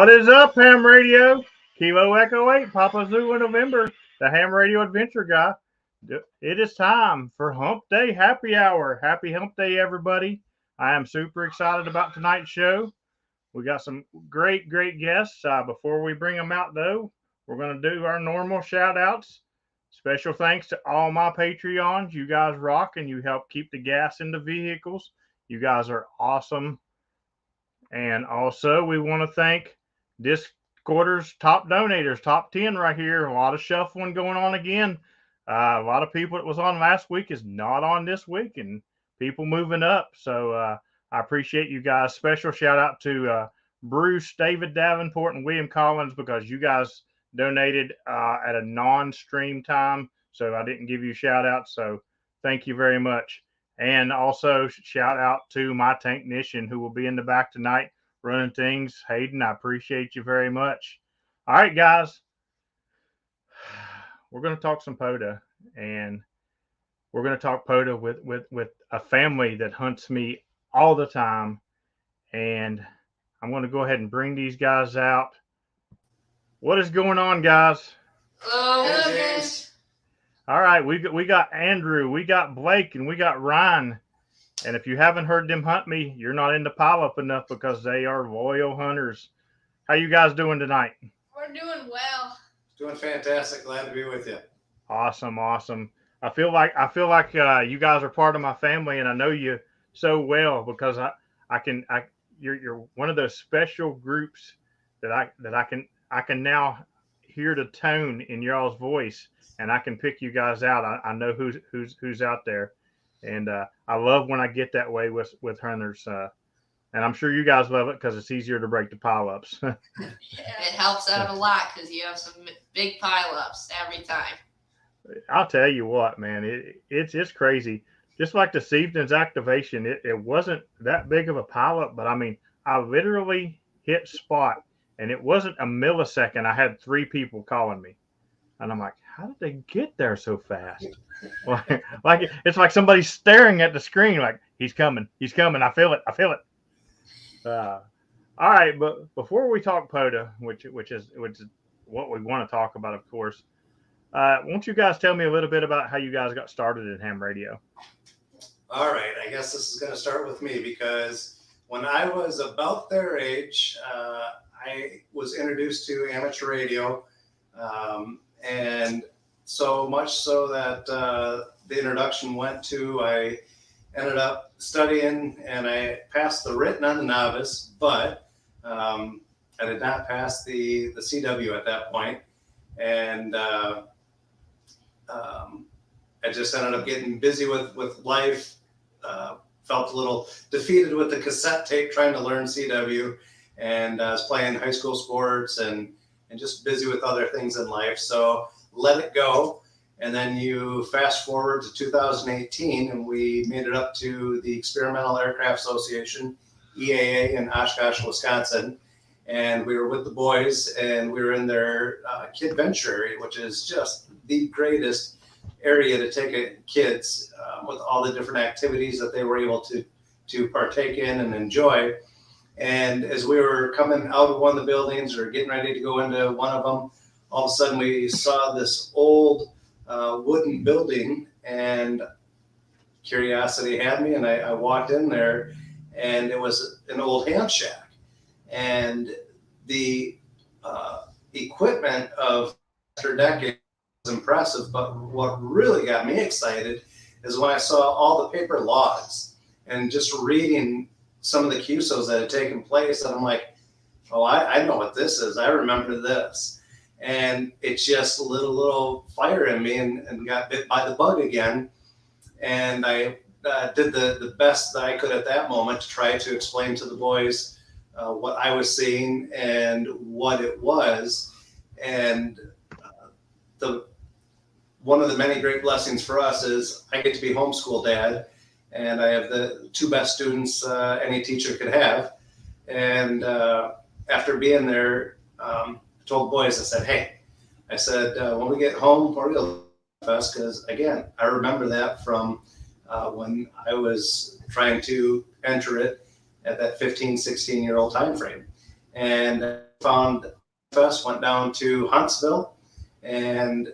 What is up, Ham Radio? Kilo Echo 8, Papa Zulu November, the Ham Radio Adventure Guy. It is time for Hump Day Happy Hour. Happy Hump Day, everybody. I am super excited about tonight's show. We got some great guests. Before we bring them out, though, we're going to do our normal shout outs. Special thanks to all my Patreons. You guys rock and you help keep the gas in the vehicles. You guys are awesome. And also, we want to thank this quarter's top donators, top 10 right here. A lot of shuffling going on again. A lot of people that was on last week is not on this week, and people moving up. So I appreciate you guys. Special shout out to Bruce, David Davenport, and William Collins, because you guys donated at a non-stream time, so I didn't give you shout outs. So thank you very much. And also shout out to my technician who will be in the back tonight running things. Hayden, I appreciate you very much. All right, guys. We're going to talk some Pota, and we're going to talk Pota with a family that hunts me all the time. And I'm going to go ahead and bring these guys out. What is going on, guys? Hello, James. All right, we got Andrew, we got Blake, and we got Ryan. And if you haven't heard them hunt me, you're not into pile-up enough, because they are loyal hunters. How you guys doing tonight? We're doing well. Doing fantastic. Glad to be with you. Awesome. I feel like you guys are part of my family, and I know you so well, because you're one of those special groups that I can now hear the tone in y'all's voice, and I can pick you guys out. I know who's out there, and I love when I get that way with hunters. And I'm sure you guys love it because it's easier to break the pile-ups. It helps out a lot because you have some big pile-ups every time. I'll tell you what, man, it's crazy. Just like this evening's activation, it wasn't that big of a pile-up, but I mean, I literally hit spot, and it wasn't a millisecond. I had 3 people calling me, and I'm like, how did they get there so fast? like it's like somebody's staring at the screen, like he's coming. I feel it. All right, but before we talk Pota, which is what we want to talk about, of course, won't you guys tell me a little bit about how you guys got started in ham radio? All right, I guess this is going to start with me, because when I was about their age, I was introduced to amateur radio, and so much so that the introduction went to, I ended up studying, and I passed the written on the novice, but I did not pass the CW at that point. And I just ended up getting busy with life, felt a little defeated with the cassette tape trying to learn CW, and I was playing high school sports and just busy with other things in life. So let it go. And then you fast forward to 2018, and we made it up to the Experimental Aircraft Association, EAA, in Oshkosh, Wisconsin. And we were with the boys, and we were in their kid venture area, which is just the greatest area to take kids with all the different activities that they were able to partake in and enjoy. And as we were coming out of one of the buildings or getting ready to go into one of them, all of a sudden we saw this old wooden building, and curiosity had me, and I walked in there, and it was an old ham shack. And the equipment of after decades was impressive, but what really got me excited is when I saw all the paper logs and just reading some of the QSOs that had taken place, and I'm like, oh, I know what this is. I remember this. And it just lit a little fire in me, and got bit by the bug again. And I did the best that I could at that moment to try to explain to the boys what I was seeing and what it was. And one of the many great blessings for us is I get to be homeschool dad, and I have the 2 best students any teacher could have. And after being there, I told the boys, I said, hey, when we get home, we're going to fest, because again, I remember that from when I was trying to enter it at that 15, 16-year-old time frame. And found Fest, went down to Huntsville, and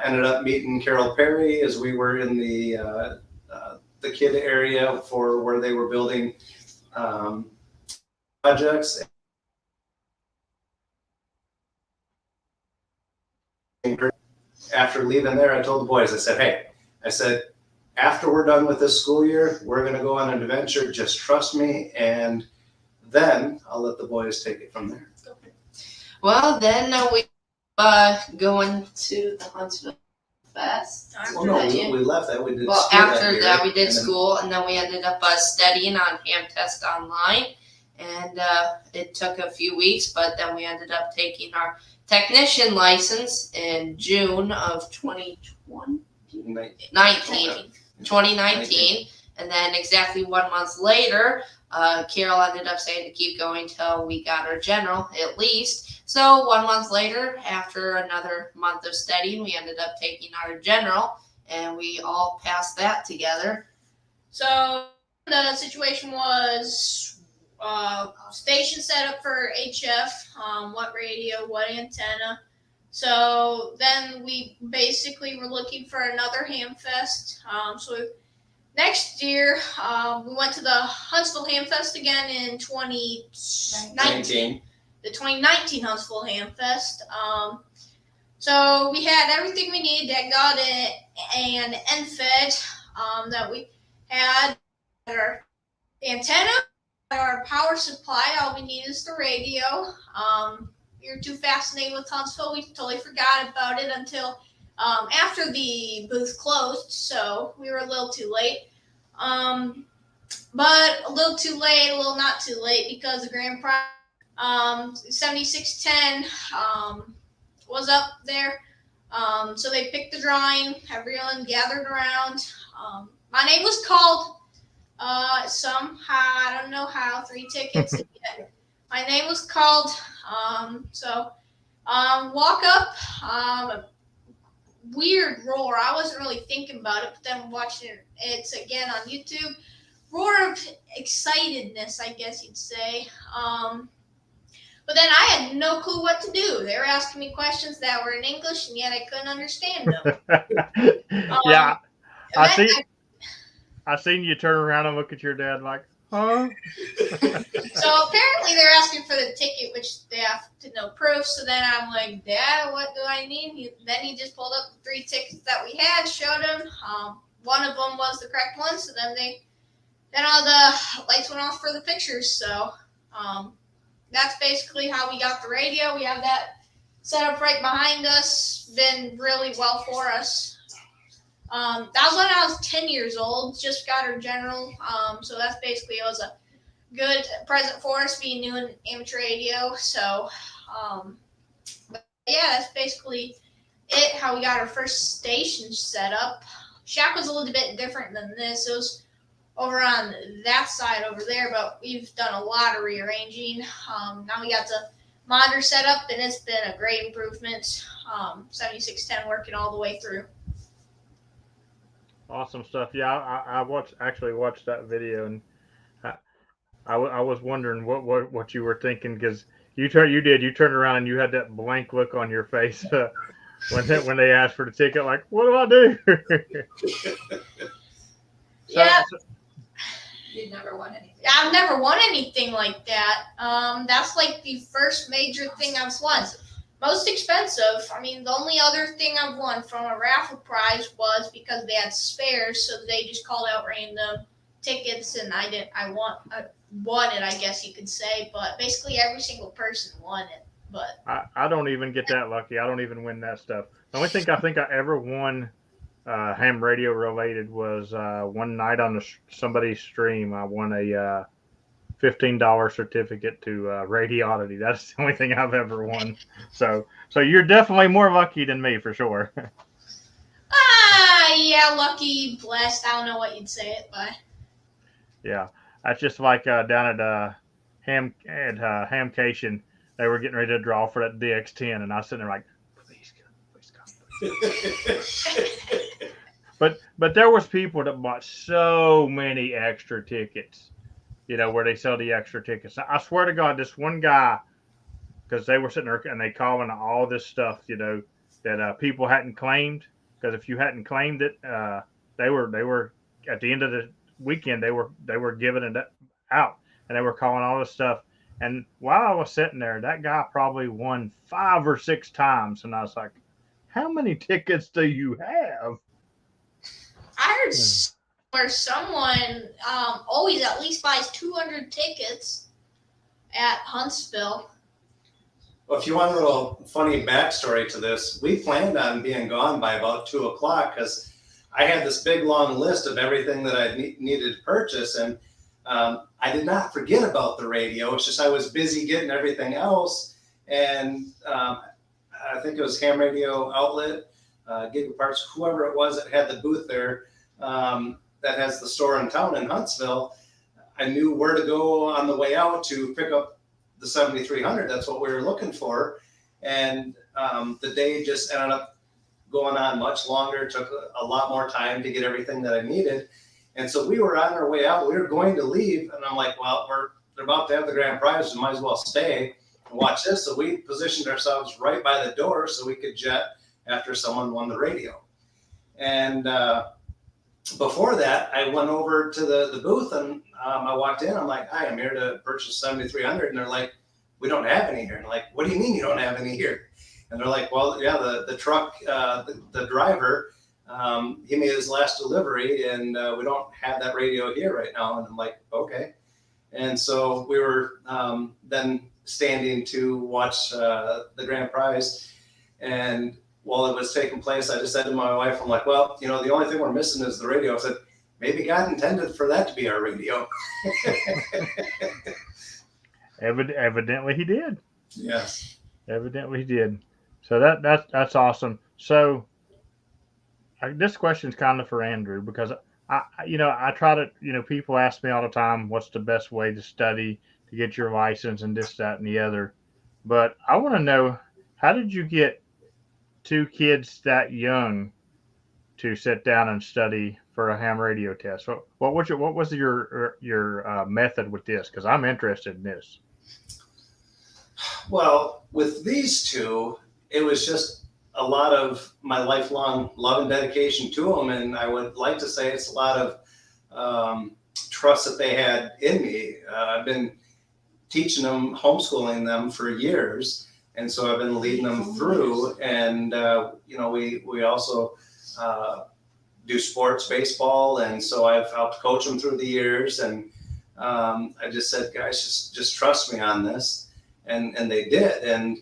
ended up meeting Carol Perry as we were in the kid area for where they were building projects. After leaving there, I told the boys, I said, hey, I said, after we're done with this school year, we're going to go on an adventure. Just trust me. And then I'll let the boys take it from there. Well, then we going to the Huntsville Fest. Well, no, we left that. We did well, school after that, we did and school, and then we ended up studying on Ham Test Online. And it took a few weeks, but then we ended up taking our technician license in June of 2019. And then exactly 1 month later, Carol ended up saying to keep going till we got our general at least. So 1 month later, after another month of studying, we ended up taking our general, and we all passed that together. So the situation was station set up for HF, what radio, what antenna. So then we basically were looking for another Ham Fest. So next year, we went to the Huntsville Ham Fest again in 2019. The 2019 Huntsville Ham Fest. So we had everything we needed that got it and NFED that we had our antenna, our power supply. All we need is the radio. We were too fascinated with Huntsville. We totally forgot about it until after the booth closed. So we were a little too late. But a little too late, a little not too late, because the grand prize 7610 was up there. So they picked the drawing. Everyone gathered around. My name was called somehow. I don't know how. 3 tickets. My name was called. Walk up. Weird roar. I wasn't really thinking about it, but then watching it's again on YouTube. Roar of excitedness, I guess you'd say. But then I had no clue what to do. They were asking me questions that were in English, and yet I couldn't understand them. Yeah, I seen you turn around and look at your dad like, huh? So apparently they're asking for the ticket, which they have to know proof. So then I'm like, Dad, what do I need? Then he just pulled up the 3 tickets that we had, showed him. One of them was the correct one. So then all the lights went off for the pictures. So that's basically how we got the radio. We have that set up right behind us. Been really well for us. That was when I was 10 years old. Just got our general. So that's basically, it was a good present for us being new in amateur radio. So, but yeah, that's basically it. How we got our first station set up. Shack was a little bit different than this. It was over on that side over there, but we've done a lot of rearranging. Now we got the monitor set up, and it's been a great improvement. 7610 working all the way through. Awesome stuff. Yeah, I actually watched that video, and I was wondering what you were thinking, because you turned around and you had that blank look on your face when they asked for the ticket, like, what do I do? Yeah. You never won anything. I've never won anything like that. That's like the first major thing I've won. Most expensive. I mean, the only other thing I've won from a raffle prize was because they had spares, so they just called out random tickets, and I won it, I guess you could say. But basically, every single person won it. But I don't even get that lucky. I don't even win that stuff. The only thing I think I ever won ham radio related was one night on somebody's stream. I won a $15 certificate to Radioddity. That's the only thing I've ever won. So you're definitely more lucky than me for sure. Yeah, lucky, blessed. I don't know what you'd say it by. Yeah, that's just like down at Hamcation. They were getting ready to draw for that DX10, and I was sitting there like, please come. But there was people that bought so many extra tickets, where they sell the extra tickets. I swear to God, this one guy because they were sitting there and they calling all this stuff, that people hadn't claimed. Because if you hadn't claimed it, they were at the end of the weekend they were giving it out, and they were calling all this stuff. And while I was sitting there, that guy probably won 5 or 6 times, and I was like, "How many tickets do you have?" I heard where someone always at least buys 200 tickets at Huntsville. Well, if you want a little funny backstory to this, we planned on being gone by about 2:00 because I had this big long list of everything that I needed to purchase, and I did not forget about the radio. It's just I was busy getting everything else, and I think it was Ham Radio Outlet, Giga Parts, whoever it was that had the booth there, that has the store in town in Huntsville. I knew where to go on the way out to pick up the 7300. That's what we were looking for. And the day just ended up going on much longer. It took a lot more time to get everything that I needed. And so we were on our way out. We were going to leave. And I'm like, well, they're about to have the grand prize. We might as well stay and watch this. So we positioned ourselves right by the door so we could jet after someone won the radio. And before that, I went over to the booth and I walked in. I'm like, hi, I'm here to purchase 7300. And they're like, we don't have any here. And I'm like, what do you mean you don't have any here? And they're like, well, yeah, the truck, the driver, he made his last delivery and we don't have that radio here right now. And I'm like, okay. And so we were then standing to watch the grand prize. And while it was taking place, I just said to my wife, I'm like, well, the only thing we're missing is the radio. I said, maybe God intended for that to be our radio. Evidently he did. Yes. Evidently he did. So that's awesome. So this question's kind of for Andrew because I try to, people ask me all the time, what's the best way to study to get your license and this, that, and the other. But I want to know, how did you get 2 kids that young to sit down and study for a ham radio test? What was your method with this? Because I'm interested in this. Well, with these 2, it was just a lot of my lifelong love and dedication to them. And I would like to say it's a lot of trust that they had in me. I've been teaching them, homeschooling them for years. And so I've been leading them through. And, we also do sports, baseball. And so I've helped coach them through the years. And I just said, guys, just trust me on this. And they did. And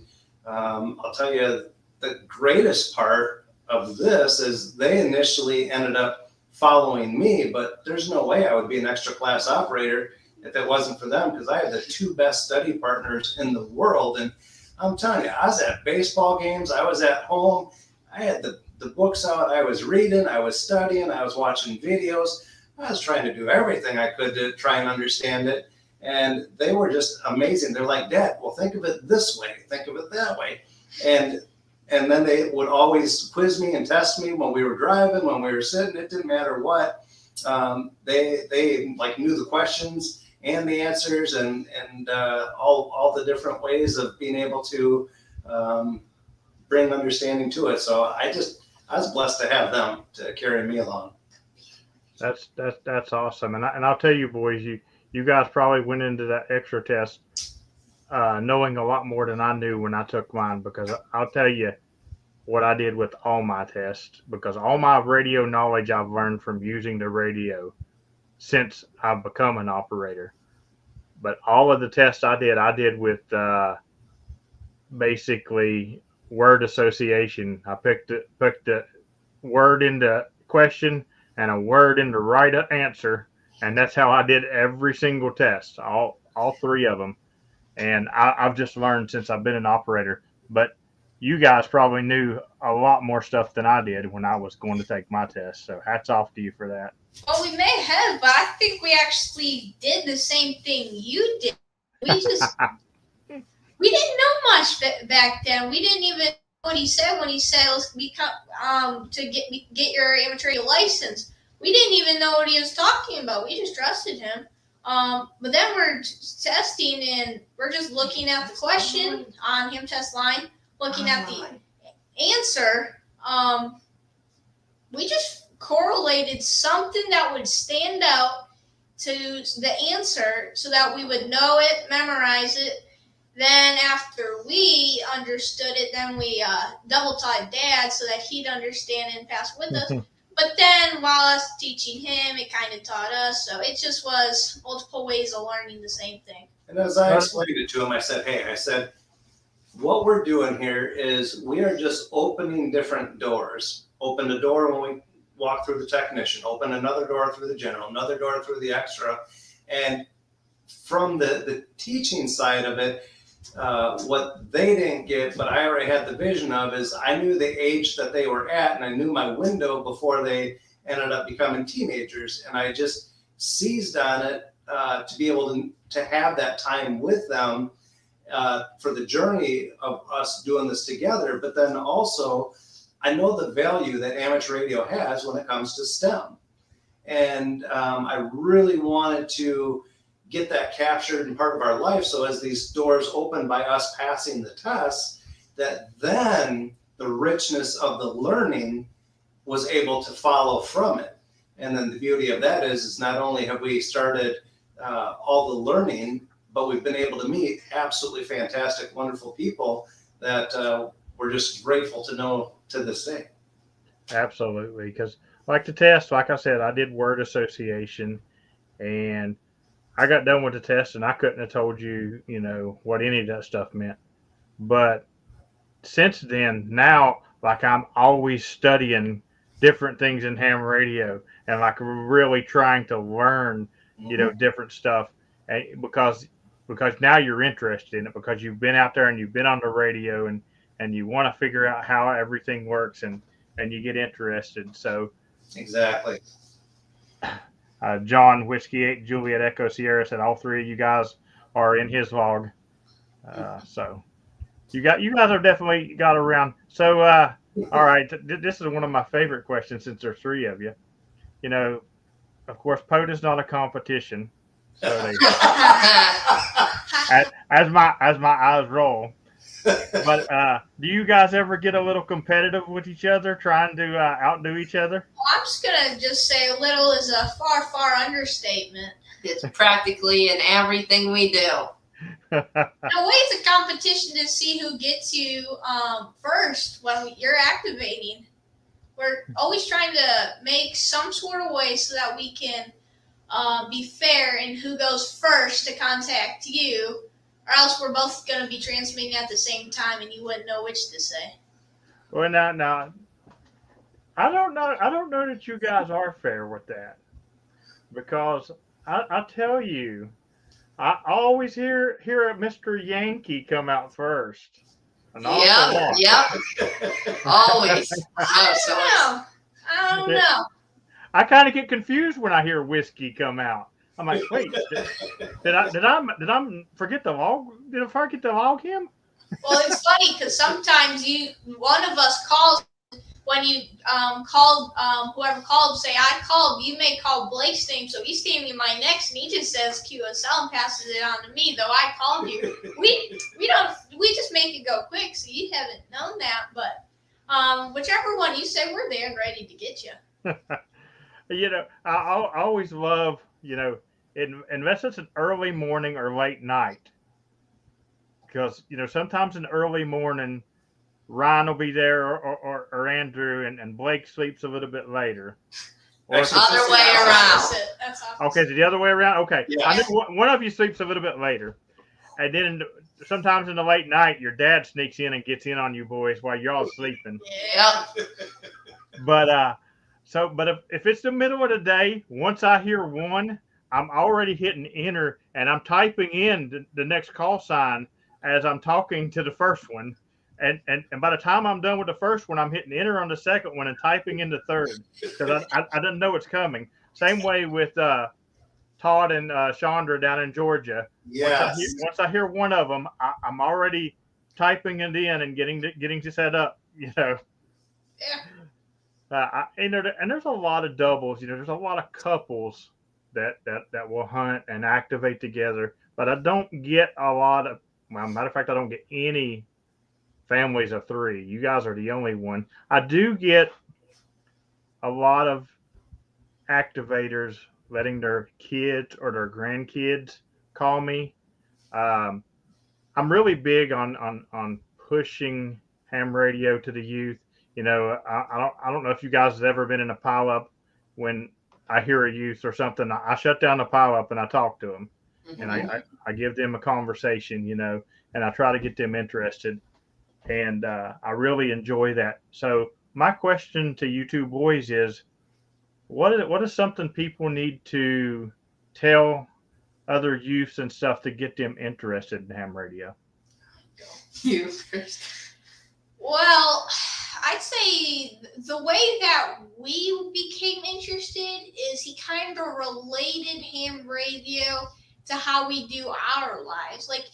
I'll tell you, the greatest part of this is they initially ended up following me, but there's no way I would be an extra class operator if it wasn't for them, because I had the 2 best study partners in the world. And I'm telling you, I was at baseball games. I was at home. I had the books out. I was reading. I was studying. I was watching videos. I was trying to do everything I could to try and understand it. And they were just amazing. They're like, Dad, well, think of it this way. Think of it that way. And then they would always quiz me and test me when we were driving, when we were sitting. It didn't matter what. They like knew the questions and the answers and all the different ways of being able to bring understanding to it. So I was blessed to have them to carry me along. That's awesome. And I'll tell you, boys, you guys probably went into that extra test knowing a lot more than I knew when I took mine, because I'll tell you what I did with all my tests, because all my radio knowledge I've learned from using the radio since I've become an operator. But all of the tests I did with basically word association. I picked the word into question and a word into right answer, and that's how I did every single test, all 3 of them. And I've just learned since I've been an operator. But you guys probably knew a lot more stuff than I did when I was going to take my test. So hats off to you for that. Well, we may have, but I think we actually did the same thing you did. We we didn't know much back then. We didn't even know what he said when he said, let's become to get your amateur license. We didn't even know what he was talking about. We just trusted him. But then we're testing and we're just looking at the question on Him Test Line, looking at the answer. We just correlated something that would stand out to the answer so that we would know it, memorize it. Then after we understood it, then we double taught Dad so that he'd understand it and pass with us. But then while us teaching him, it kind of taught us. So it just was multiple ways of learning the same thing. And as I explained it to him, I said, hey, what we're doing here is we are just opening different doors. Open a door when we walk through the technician, open another door through the general, another door through the extra. And from the teaching side of it, what they didn't get, but I already had the vision of, is I knew the age that they were at, and I knew my window before they ended up becoming teenagers. And I just seized on it to be able to have that time with them for the journey of us doing this together. But then also, I know the value that amateur radio has when it comes to STEM. And I really wanted to get that captured in part of our life. So as these doors open by us passing the tests, that then the richness of the learning was able to follow from it. And then the beauty of that is not only have we started all the learning, but we've been able to meet absolutely fantastic, wonderful people that we're just grateful to know to this day. Absolutely. Because like the test, like I said, I did word association, and I got done with the test, and I couldn't have told you, what any of that stuff meant. But since then, now, like, I'm always studying different things in ham radio, and like really trying to learn, different stuff, and because now you're interested in it, because you've been out there and you've been on the radio, and you want to figure out how everything works, and you get interested. So exactly. John Whiskey 8 Juliet Echo Sierra said all three of you guys are in his log. So you guys have definitely got around. So all right, this is one of my favorite questions since there's three of you. Of course, Pota's not a competition. So as my eyes roll. But do you guys ever get a little competitive with each other, trying to outdo each other? Well, I'm just going to just say little is a far, far understatement. It's practically in everything we do. In a way, it's a competition to see who gets you first when you're activating. We're always trying to make some sort of way so that we can be fair in who goes first to contact you, or else we're both going to be transmitting at the same time and you wouldn't know which to say. Well, now, I don't know that you guys are fair with that, because I tell you, I always hear a Mr. Yankee come out first. Yep. Always. I don't know. I kind of get confused when I hear whiskey come out. I'm like, wait, did I forget the log? Did I forget to log him? Well, it's funny because sometimes one of us calls when you called whoever called, say I called. You may call Blake's name, so he's standing my next, and he just says QSL and passes it on to me. Though I called you, we just make it go quick, so you haven't known that. But whichever one you say, we're there and ready to get you. I always love, unless it's an early morning or late night, because sometimes in the early morning, Ryan will be there, or Andrew, and Blake sleeps a little bit later. Other way around. That's opposite. Okay, is it the other way around? Okay, Yeah. I know one of you sleeps a little bit later, and then sometimes in the late night, your dad sneaks in and gets in on you boys while you're all sleeping. Yeah. But if it's the middle of the day, once I hear one, I'm already hitting enter, and I'm typing in the next call sign as I'm talking to the first one. And by the time I'm done with the first one, I'm hitting enter on the second one and typing in the third, because I didn't know it's coming. Same way with Todd and Chandra down in Georgia. Yes. Once I hear one of them, I'm already typing it in and getting to set up. Yeah. And there's a lot of doubles. There's a lot of couples that will hunt and activate together. But I don't get a lot of. Well, matter of fact, I don't get any families of three. You guys are the only one. I do get a lot of activators letting their kids or their grandkids call me. Um, I'm really big on pushing ham radio to the youth. I don't know if you guys have ever been in a pileup when I hear a youth or something. I shut down the pileup and I talk to them, and Mhm. I give them a conversation, and I try to get them interested, and I really enjoy that. So my question to you two boys is, what is something people need to tell other youths and stuff to get them interested in ham radio? You first. Well, I'd say the way that we became interested is he kind of related ham radio to how we do our lives. Like,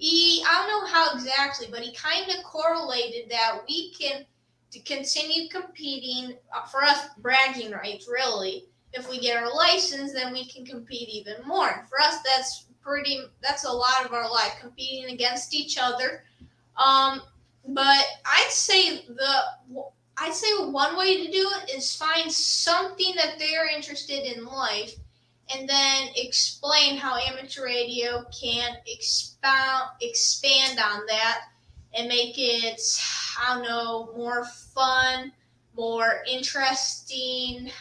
I don't know how exactly, but he kind of correlated that we can to continue competing for us bragging rights, really. If we get our license, then we can compete even more. And for us, that's a lot of our life, competing against each other. Um, but I'd say one way to do it is find something that they're interested in life, and then explain how amateur radio can expand on that and make it, I don't know, more fun, more interesting.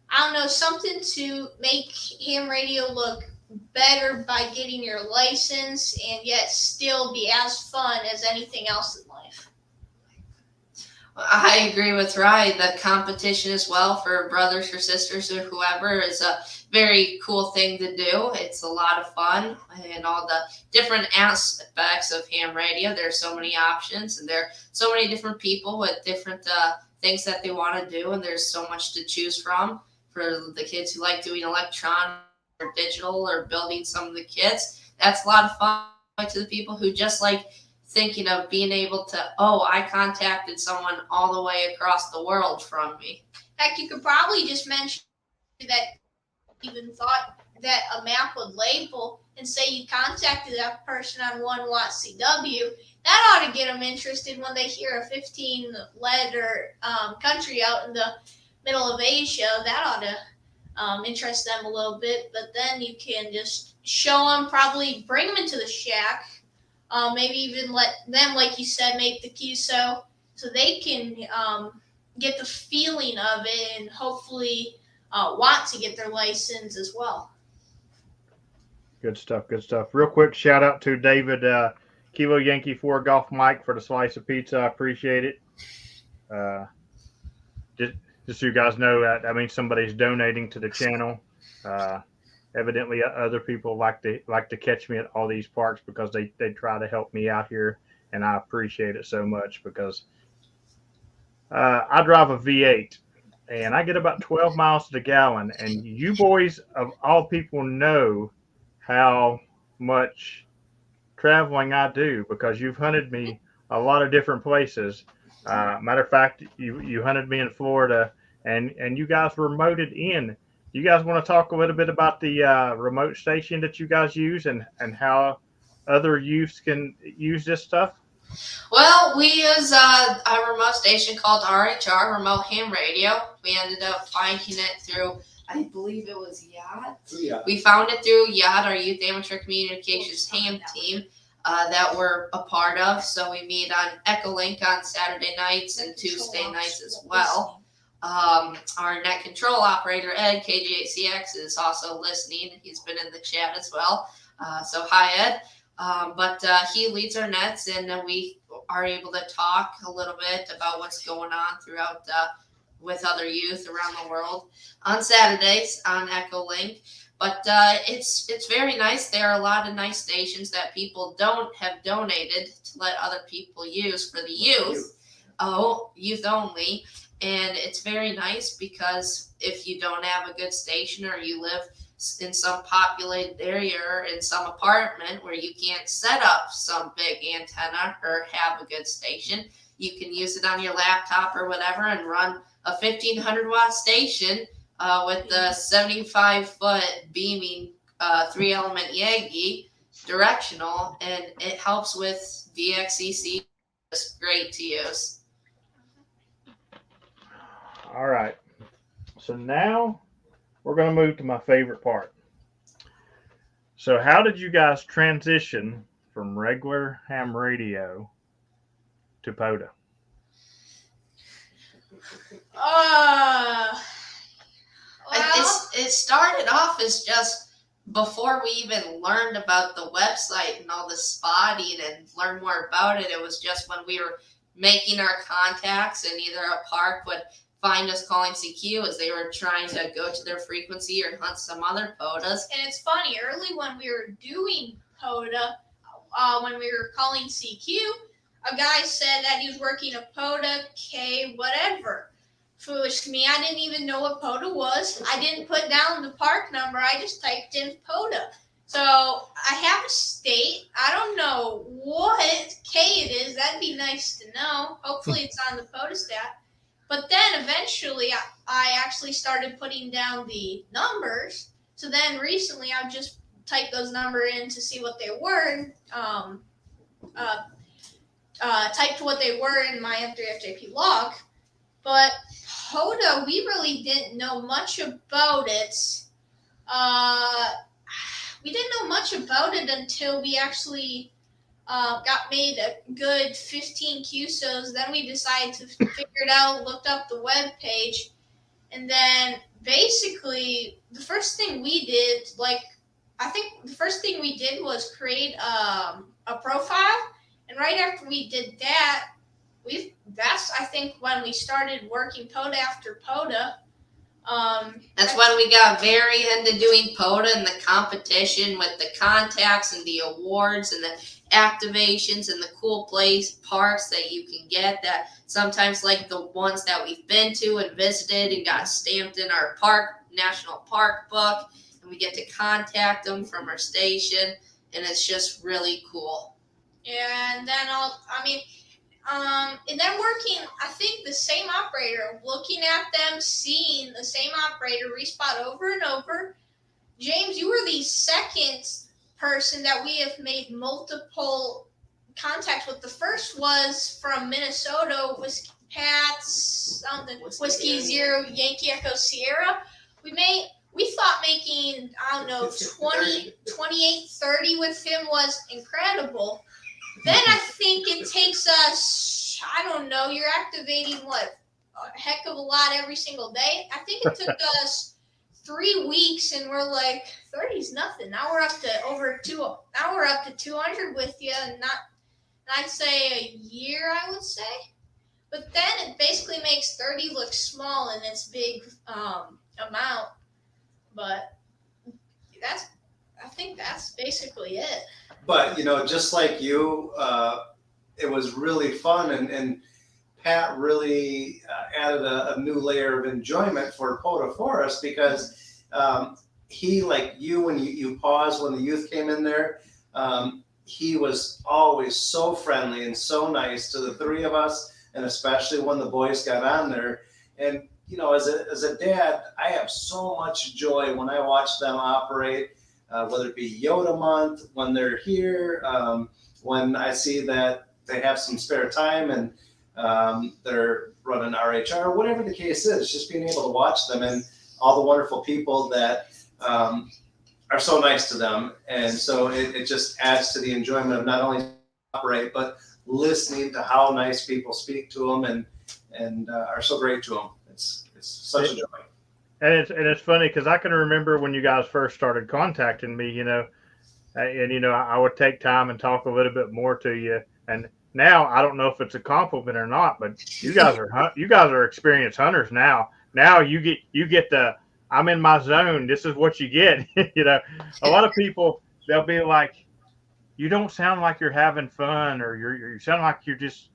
I don't know, something to make ham radio look better by getting your license and yet still be as fun as anything else in life. I agree with Ryan. The competition as well for brothers or sisters or whoever is a very cool thing to do. It's a lot of fun and all the different aspects of ham radio. There's so many options and there are so many different people with different things that they want to do, and there's so much to choose from for the kids who like doing electronic or digital or building some of the kits. That's a lot of fun. To the people who just like thinking of being able to, oh, I contacted someone all the way across the world from me. In fact, you could probably just mention that even thought that a map would label and say you contacted that person on 1 watt CW. That ought to get them interested when they hear a 15 letter country out in the middle of Asia. That ought to interest them a little bit. But then you can just show them, probably bring them into the shack. Maybe even let them, like you said, make the QSO so they can get the feeling of it and hopefully want to get their license as well. Good stuff. Good stuff. Real quick shout out to David Kilo Yankee 4 Golf Mike for the slice of pizza. I appreciate it. Just so you guys know, that means somebody's donating to the channel. Evidently, other people like to catch me at all these parks because they try to help me out here, and I appreciate it so much because I drive a V8 and I get about 12 miles to the gallon, and you boys of all people know how much traveling I do because you've hunted me a lot of different places. Matter of fact, you hunted me in Florida, and you guys remoted in. You guys want to talk a little bit about the remote station that you guys use and how other youths can use this stuff? Well, we use a remote station called RHR, Remote Ham Radio. We ended up finding it through, I believe it was Yacht. Yeah. We found it through Yacht, our Youth Amateur Communications ham team that we're a part of. So we meet on Echolink on Saturday nights and Tuesday nights as well. Our net control operator, Ed, KG8CX, is also listening. He's been in the chat as well. So hi, Ed. But he leads our nets, and we are able to talk a little bit about what's going on throughout with other youth around the world on Saturdays on Echolink. But it's very nice. There are a lot of nice stations that people don't have donated to let other people use for the youth. Youth only. And it's very nice because if you don't have a good station or you live in some populated area or in some apartment where you can't set up some big antenna or have a good station, you can use it on your laptop or whatever and run a 1500 watt station with the 75-foot beaming 3-element Yagi directional, and it helps with VXCC. It's great to use. All right. So now we're going to move to my favorite part. So how did you guys transition from regular ham radio to Pota? It started off as just before we even learned about the website and all the spotting and learned more about it. It was just when we were making our contacts, and either a park would find us calling CQ as they were trying to go to their frequency or hunt some other Potas. And it's funny, early when we were doing Pota, when we were calling CQ, a guy said that he was working a Pota K whatever. Foolish to me, I didn't even know what Pota was. I didn't put down the park number. I just typed in Pota. So I have a state. I don't know what K it is. That'd be nice to know. Hopefully it's on the Pota stat. But then eventually I actually started putting down the numbers. So then recently I just typed those numbers in to see what they were. Typed what they were in my M3FJP log. But Pota, we really didn't know much about it. We didn't know much about it until we actually got made a good 15 QSOs. Then we decided to figure it out, looked up the web page, and then basically the first thing we did, was create a profile. And right after we did that, that's I think when we started working Pota after Pota. That's when we got very into doing Pota and the competition with the contacts and the awards and the activations and the cool parks that you can get, that sometimes like the ones that we've been to and visited and got stamped in our national park book, and we get to contact them from our station, and it's just really cool. Yeah, and then and then working, I think the same operator, looking at them, seeing the same operator respot over and over. James, you were the second person that we have made multiple contacts with. The first was from Minnesota, Whiskey Zero Yankee Echo Sierra. We thought making, 28, 30 with him was incredible. Then I think it takes us, you're activating a heck of a lot every single day. I think it took us 3 weeks, and we're like, 30's nothing. Now we're up to Now we're up to 200 with you, and I'd say a year, I would say. But then it basically makes 30 look small in its big amount. But I think that's basically it. But, just like you, it was really fun, and Pat really added a new layer of enjoyment for Pota for us, because he, like you, when you paused when the youth came in there, he was always so friendly and so nice to the three of us, and especially when the boys got on there. And, as a dad, I have so much joy when I watch them operate. Whether it be Yoda month, when they're here, when I see that they have some spare time and they're running RHR, whatever the case is, just being able to watch them and all the wonderful people that are so nice to them. And so it just adds to the enjoyment of not only operate, but listening to how nice people speak to them and are so great to them. It's such a joy. And it's funny because I can remember when you guys first started contacting me, I would take time and talk a little bit more to you. And now I don't know if it's a compliment or not, but you guys are experienced hunters now. Now you get the I'm in my zone. This is what you get. A lot of people, they'll be like, you don't sound like you're having fun, or you sound like you're just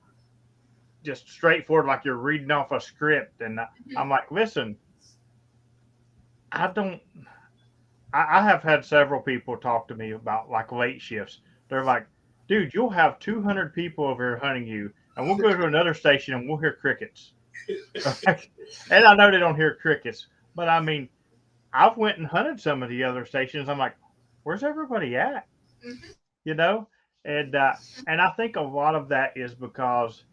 straightforward, like you're reading off a script. And I'm like, listen. I have had several people talk to me about like late shifts. They're like, dude, you'll have 200 people over here hunting you, and we'll go to another station and we'll hear crickets. And I know they don't hear crickets, I mean, I've went and hunted some of the other stations. I'm like, where's everybody at? Mhm. You know, and I think a lot of that is because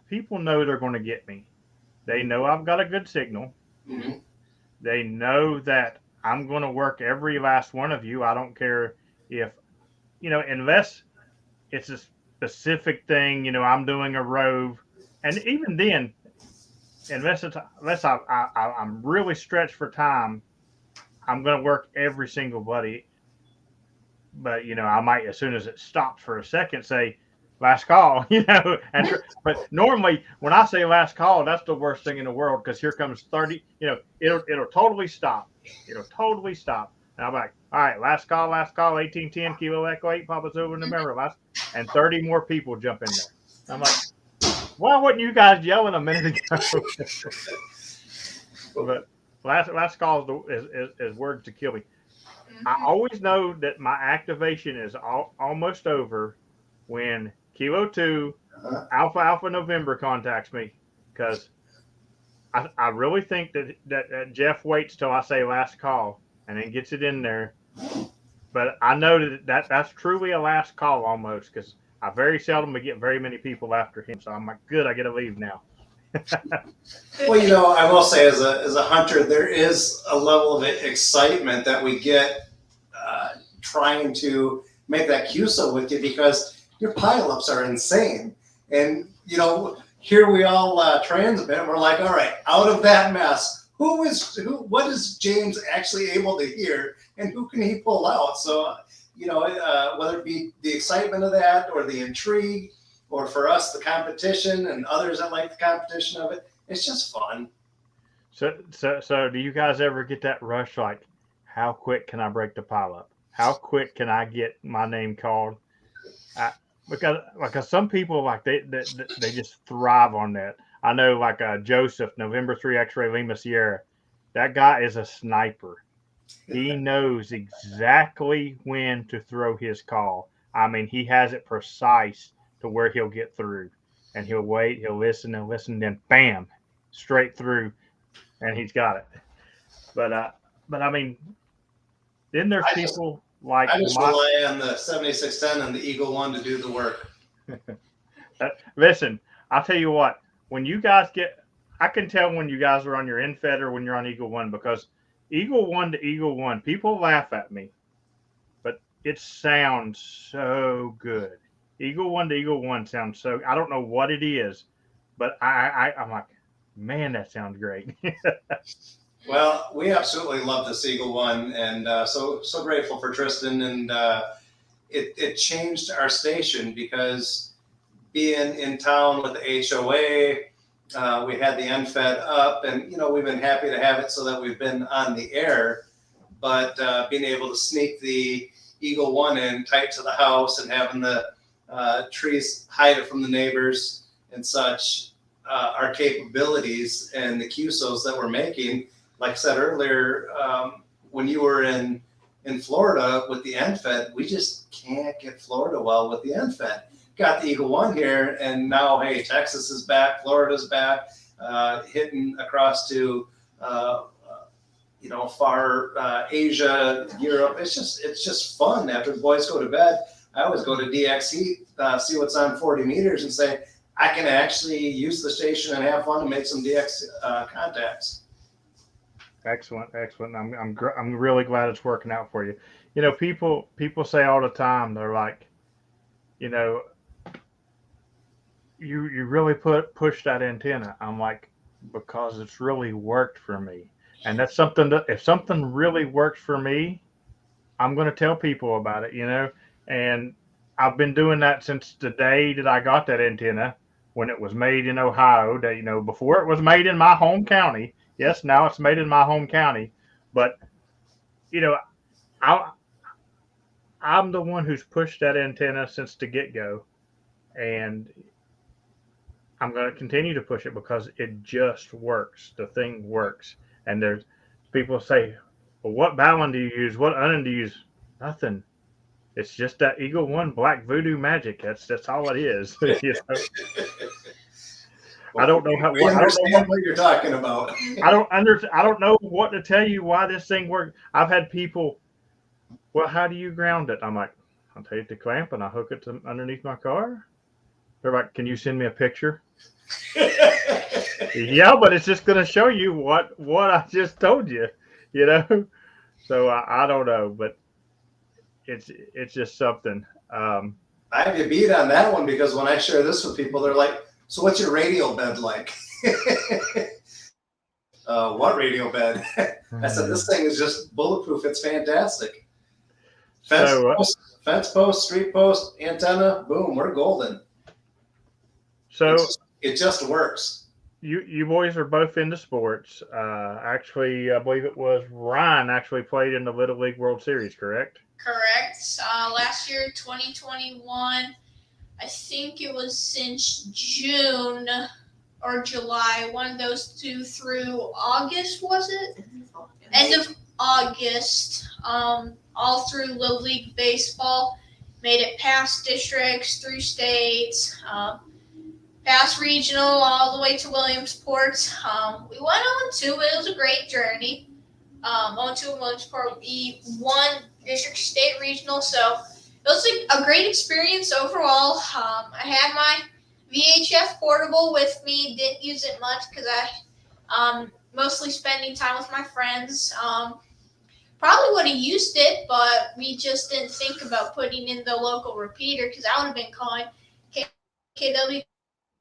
people know they're going to get me. They know I've got a good signal. Mhm. They know that I'm going to work every last one of you. I don't care if, unless it's a specific thing, I'm doing a rove. And even then, unless I'm really stretched for time, I'm going to work every single buddy. But, I might, as soon as it stops for a second, say, last call, but normally when I say last call, that's the worst thing in the world because here comes 30, it'll totally stop. It'll totally stop. And I'm like, all right, last call, 1810, Kilo Echo 8, Papa Silver, November, and 30 more people jump in there. I'm like, why wasn't you guys yelling a minute ago? But last call is words to kill me. I always know that my activation is almost over when Kilo 2 Alpha November contacts me because I really think that Jeff waits till I say last call and then gets it in there. But I know that's truly a last call almost because I very seldom get very many people after him. So I'm like, good, I get to leave now. Well, I will say as a hunter, there is a level of excitement that we get trying to make that QSO with you because your pileups are insane. And, here we all transmit and we're like, all right, out of that mess, what is James actually able to hear and who can he pull out? So, whether it be the excitement of that or the intrigue, or for us, the competition and others that like the competition of it, it's just fun. So do you guys ever get that rush like, how quick can I break the pileup? How quick can I get my name called? Because some people like they just thrive on that. I know like Joseph, November 3 X-ray Lima Sierra. That guy is a sniper. He knows exactly when to throw his call. I mean, he has it precise to where he'll get through, and he'll wait, he'll listen and listen, then bam, straight through, and he's got it. But I mean, then there's people like I just rely on the 7610 and the Eagle One to do the work. Listen, I'll tell you what. When you guys I can tell when you guys are on your infed or when you're on Eagle One because Eagle One to Eagle One, people laugh at me, but it sounds so good. Eagle One to Eagle One sounds so. I don't know what it is, but I'm like, man, that sounds great. Well, we absolutely love this Eagle One, and so grateful for Tristan. And it changed our station because being in town with the HOA, we had the NFED up, and we've been happy to have it so that we've been on the air. But being able to sneak the Eagle One in tight to the house and having the trees hide it from the neighbors and such, our capabilities and the QSOs that we're making. Like I said earlier, when you were in Florida with the NFED, we just can't get Florida well with the NFED. Got the Eagle One here, and now, hey, Texas is back, Florida's back, hitting across to, far Asia, Europe. It's just fun. After the boys go to bed, I always go to DXE, see what's on 40 meters, and say, I can actually use the station and have fun and make some DX contacts. Excellent. I'm really glad it's working out for you. People say all the time, they're like, you really push that antenna. I'm like, because it's really worked for me, and that's something that if something really works for me, I'm going to tell people about it. And I've been doing that since the day that I got that antenna when it was made in Ohio. That before it was made in my home county. Yes, now it's made in my home county, but I'm the one who's pushed that antenna since the get-go, and I'm going to continue to push it because it just works. The thing works, and there's people say, "Well, what balun do you use? What onion do you use?" Nothing. It's just that Eagle One Black Voodoo magic. That's all it is. I don't know how. We understand what you're talking about. I don't know what to tell you why this thing works. I've had people. Well, how do you ground it? I'm like, I'll take the clamp and I hook it to underneath my car. They're like, can you send me a picture? Yeah, but it's just going to show you what I just told you, you know. So I don't know, but it's just something. I have you beat on that one because when I share this with people, they're like, "So what's your radio bed like?" What radio bed? I said, "This thing is just bulletproof. It's fantastic. Fence post, street post, antenna, boom, we're golden." So it just works. You boys are both into sports. Actually, I believe it was Ryan actually played in the Little League World Series, correct? Correct. Last year, 2021, I think it was since June or July, one of those two through August, was it? End of August, all through Little League Baseball. Made it past districts, through states, past regional, all the way to Williamsport. We went 0-2, but it was a great journey. 0-2 in Williamsport. We won district, state, regional, so it was a great experience overall. I had my VHF portable with me. Didn't use it much because I mostly spending time with my friends. Probably would have used it, but we just didn't think about putting in the local repeater because I would have been calling KW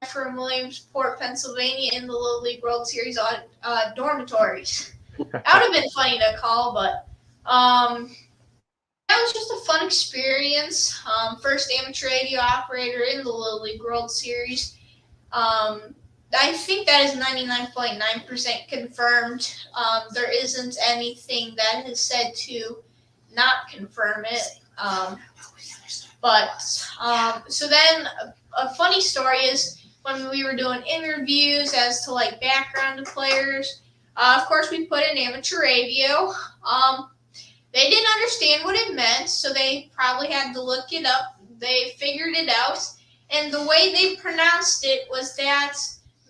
from Williamsport, Pennsylvania in the Little League World Series dormitories. That would have been funny to call, but that was just a fun experience. First amateur radio operator in the Little League World Series. I think that is 99.9% confirmed. There isn't anything that is said to not confirm it. So then a funny story is when we were doing interviews as to like background of players, of course we put in amateur radio. They didn't understand what it meant, so they probably had to look it up. They figured it out, and the way they pronounced it was that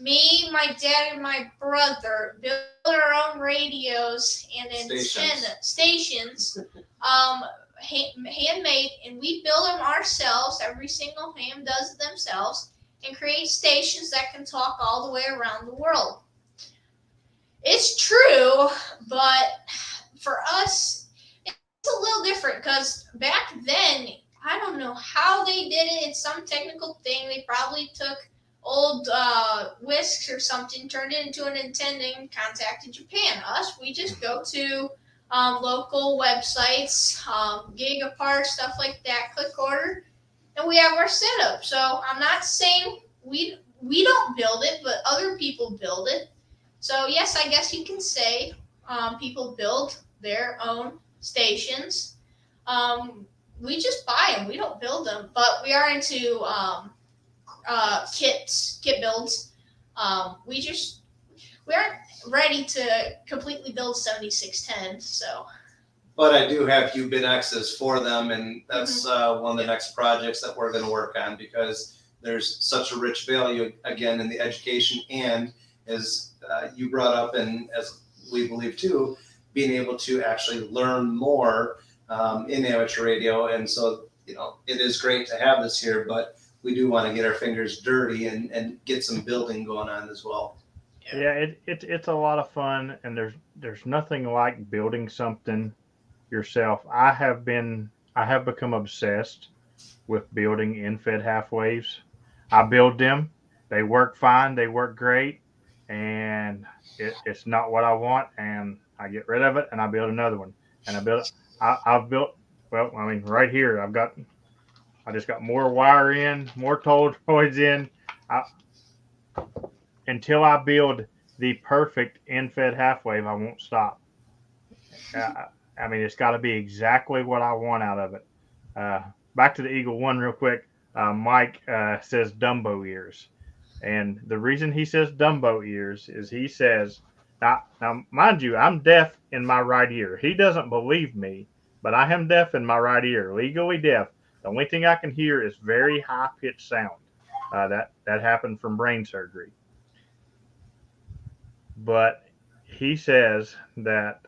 me, my dad, and my brother built our own radios and stations, handmade, and we build them ourselves. Every single ham does it themselves, and create stations that can talk all the way around the world. It's true, but for us, it's a little different because back then, I don't know how they did it. It's some technical thing. They probably took old whisks or something, turned it into an antenna, and contacted Japan. Us, we just go to local websites, Gigapart, stuff like that, click order, and we have our setup. So I'm not saying we don't build it, but other people build it. So yes, I guess you can say people build their own stations. We just buy them. We don't build them, but we are into kit builds. We aren't ready to completely build 7610. So. But I do have UBIT-X's for them, and that's one of the next projects that we're going to work on because there's such a rich value, again, in the education and, as you brought up and as we believe too, being able to actually learn more in amateur radio. And so, it is great to have this here, but we do want to get our fingers dirty and get some building going on as well. Yeah, it's a lot of fun, and there's nothing like building something yourself. I have become obsessed with building in-fed half waves. I build them. They work fine. They work great, and it's not what I want, and I get rid of it, and I build another one, and I've built. Well, I mean, right here, I just got more wire in, more toroids in. Until I build the perfect in-fed half wave, I won't stop. I mean, it's got to be exactly what I want out of it. Back to the Eagle One real quick. Mike says Dumbo ears. And the reason he says Dumbo ears is he says, now mind you, I'm deaf in my right ear. He doesn't believe me, but I am deaf in my right ear, legally deaf. The only thing I can hear is very high-pitched sound. That happened from brain surgery. but he says that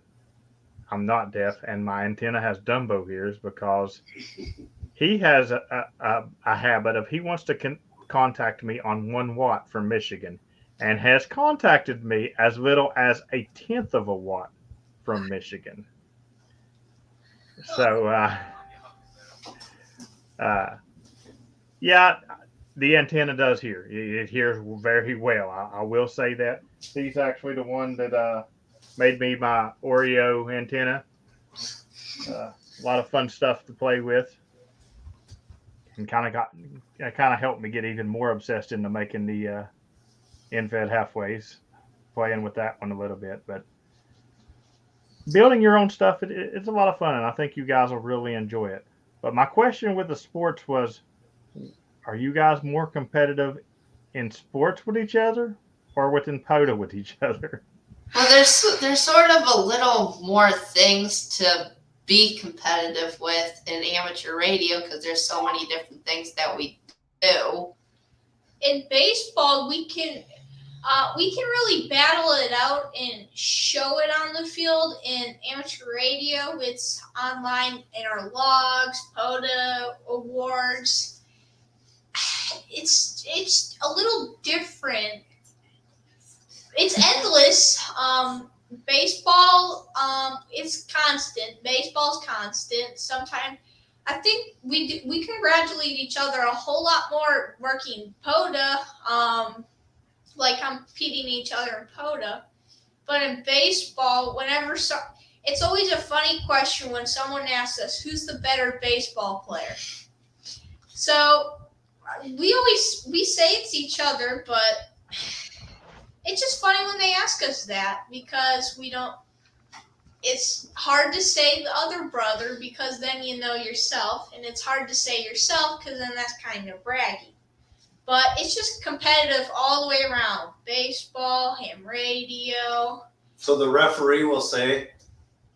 I'm not deaf and my antenna has Dumbo ears because he has a habit of he wants to contact me on 1 watt from Michigan and has contacted me as little as a tenth of a watt from Michigan. So, uh, yeah, the antenna does hear. It hears very well. I will say that. He's actually the one that made me my Oreo antenna. A lot of fun stuff to play with, and kind of helped me get even more obsessed into making the in-fed halfways, playing with that one a little bit. But building your own stuff, it's a lot of fun, and I think you guys will really enjoy it. But my question with the sports was, are you guys more competitive in sports with each other or within Pota with each other? Well, there's sort of a little more things to be competitive with in amateur radio because there's so many different things that we do. In baseball, we can really battle it out and show it on the field. In amateur radio, it's online in our logs, Pota awards. It's a little different. It's endless. Baseball, it's constant. Baseball's constant. Sometimes I think we congratulate each other a whole lot more working Pota, like competing each other in Pota. But in baseball, it's always a funny question when someone asks us who's the better baseball player. So we say it's each other, but it's just funny when they ask us that because we don't. It's hard to say the other brother because then you know yourself, and it's hard to say yourself because then that's kind of braggy. But it's just competitive all the way around. Baseball, ham radio. So the referee will say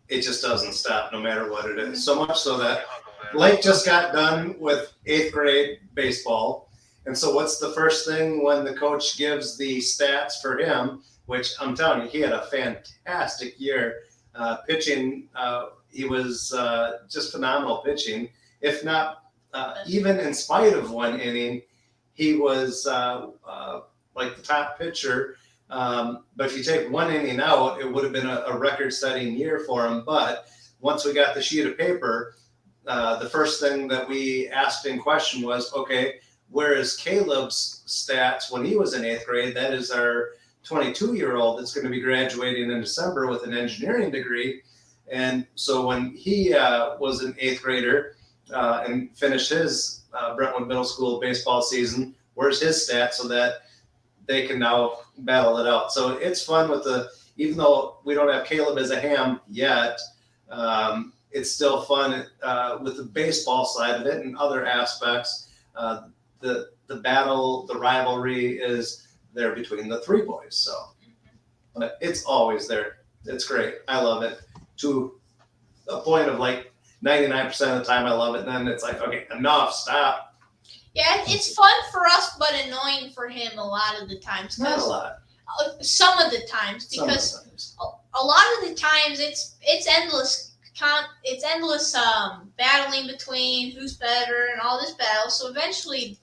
it just doesn't stop no matter what it is. So much so that Blake just got done with 8th grade baseball. And so what's the first thing when the coach gives the stats for him, which I'm telling you, he had a fantastic year pitching. He was just phenomenal pitching. If not, even in spite of 1 inning, he was like the top pitcher. But if you take 1 inning out, it would have been a record-setting year for him. But once we got the sheet of paper, the first thing that we asked in question was, okay, where is Caleb's stats when he was in 8th grade? That is our 22-year-old that's going to be graduating in December with an engineering degree. And so when he was an 8th grader and finished his Brentwood Middle School baseball season, where's his stats so that they can now battle it out. So it's fun even though we don't have Caleb as a ham yet, it's still fun with the baseball side of it and other aspects. The battle, the rivalry is there between the 3 boys. So, but it's always there. It's great. I love it to a point of like 99% of the time. I love it. And then it's like, okay, enough, stop. Yeah, it's fun for us, but annoying for him a lot of the times. Not a lot. Some of the times, because a lot of the times it's endless. It's endless battling between who's better and all this battle. So eventually,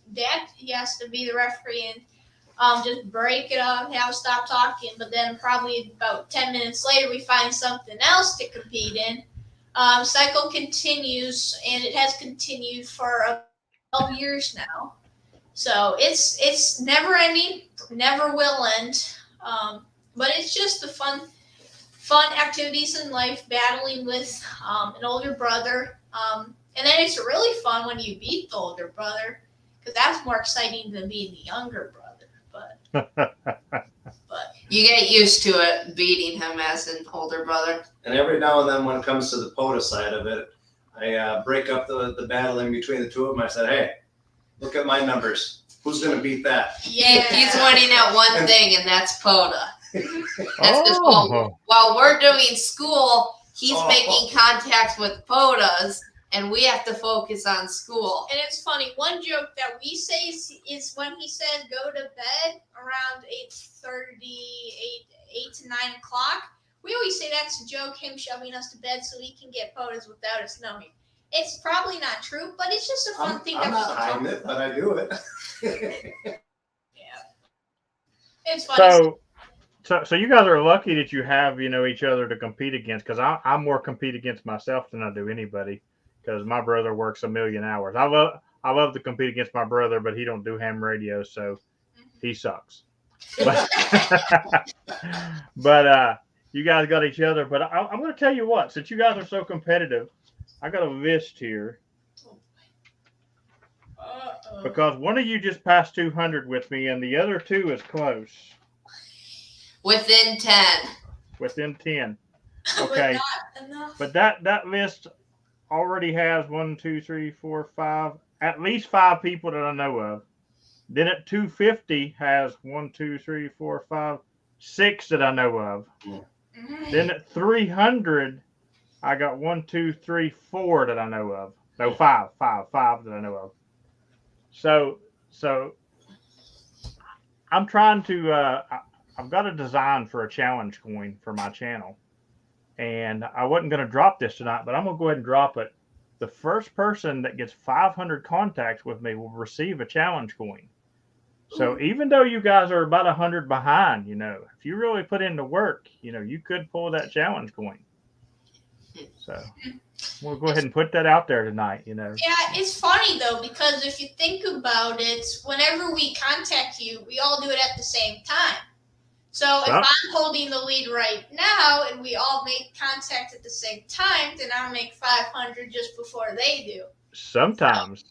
he has to be the referee and just break it up, have stop talking. But then probably about 10 minutes later, we find something else to compete in. Cycle continues, and it has continued for 12 years now. So it's never ending, never will end. But it's just the fun activities in life, battling with an older brother. And then it's really fun when you beat the older brother, because that's more exciting than being the younger brother. But you get used to it, beating him as an older brother. And every now and then when it comes to the Pota side of it, I break up the battle in between the two of them. I said, hey, look at my numbers. Who's going to beat that? yeah, He's winning at one thing, and that's Pota. That's just while we're doing school, he's making contact with Potas, and we have to focus on school. And it's funny. One joke that we say is when he says go to bed around 8 to 9 o'clock. We always say that's a joke, him shoving us to bed so he can get Potas without us knowing. It's probably not true, but it's just a fun thing. I'm not hiding it, but I do it. Yeah, it's funny. So you guys are lucky that you have each other to compete against, because I more compete against myself than I do anybody, because my brother works a million hours. I love to compete against my brother, but he don't do ham radio, so he sucks. But you guys got each other. But I'm going to tell you what, since you guys are so competitive, I got a list here. Because one of you just passed 200 with me, and the other two is close. Within 10. Within 10. Okay. But not enough. But that list already has 1, 2, 3, 4, 5, at least 5 people that I know of. Then at 250 has 1, 2, 3, 4, 5, 6 that I know of. Then at 300, I got 1, 2, 3, 4 that I know of. No, 5 that I know of. So I'm trying to. I've got a design for a challenge coin for my channel, and I wasn't going to drop this tonight, but I'm going to go ahead and drop it. The first person that gets 500 contacts with me will receive a challenge coin. So even though you guys are about 100 behind, if you really put in the work, you could pull that challenge coin. So we'll go ahead and put that out there tonight, Yeah, it's funny though, because if you think about it, whenever we contact you, we all do it at the same time. So if I'm holding the lead right now and we all make contact at the same time, then I'll make 500 just before they do. Sometimes,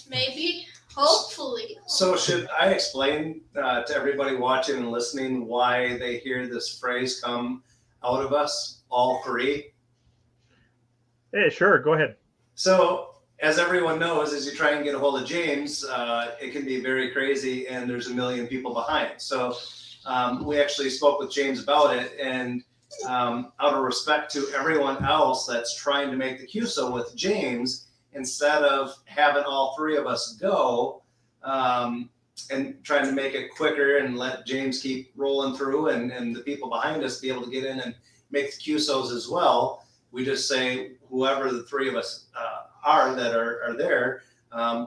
maybe, hopefully. So should I explain to everybody watching and listening why they hear this phrase come out of us, all three? Hey, sure, go ahead. So as everyone knows, as you try and get a hold of James, it can be very crazy, and there's a million people behind. So we actually spoke with James about it, and out of respect to everyone else that's trying to make the QSO with James, instead of having all three of us go and trying to make it quicker and let James keep rolling through and the people behind us be able to get in and make the QSOs as well, we just say whoever the three of us are that are there,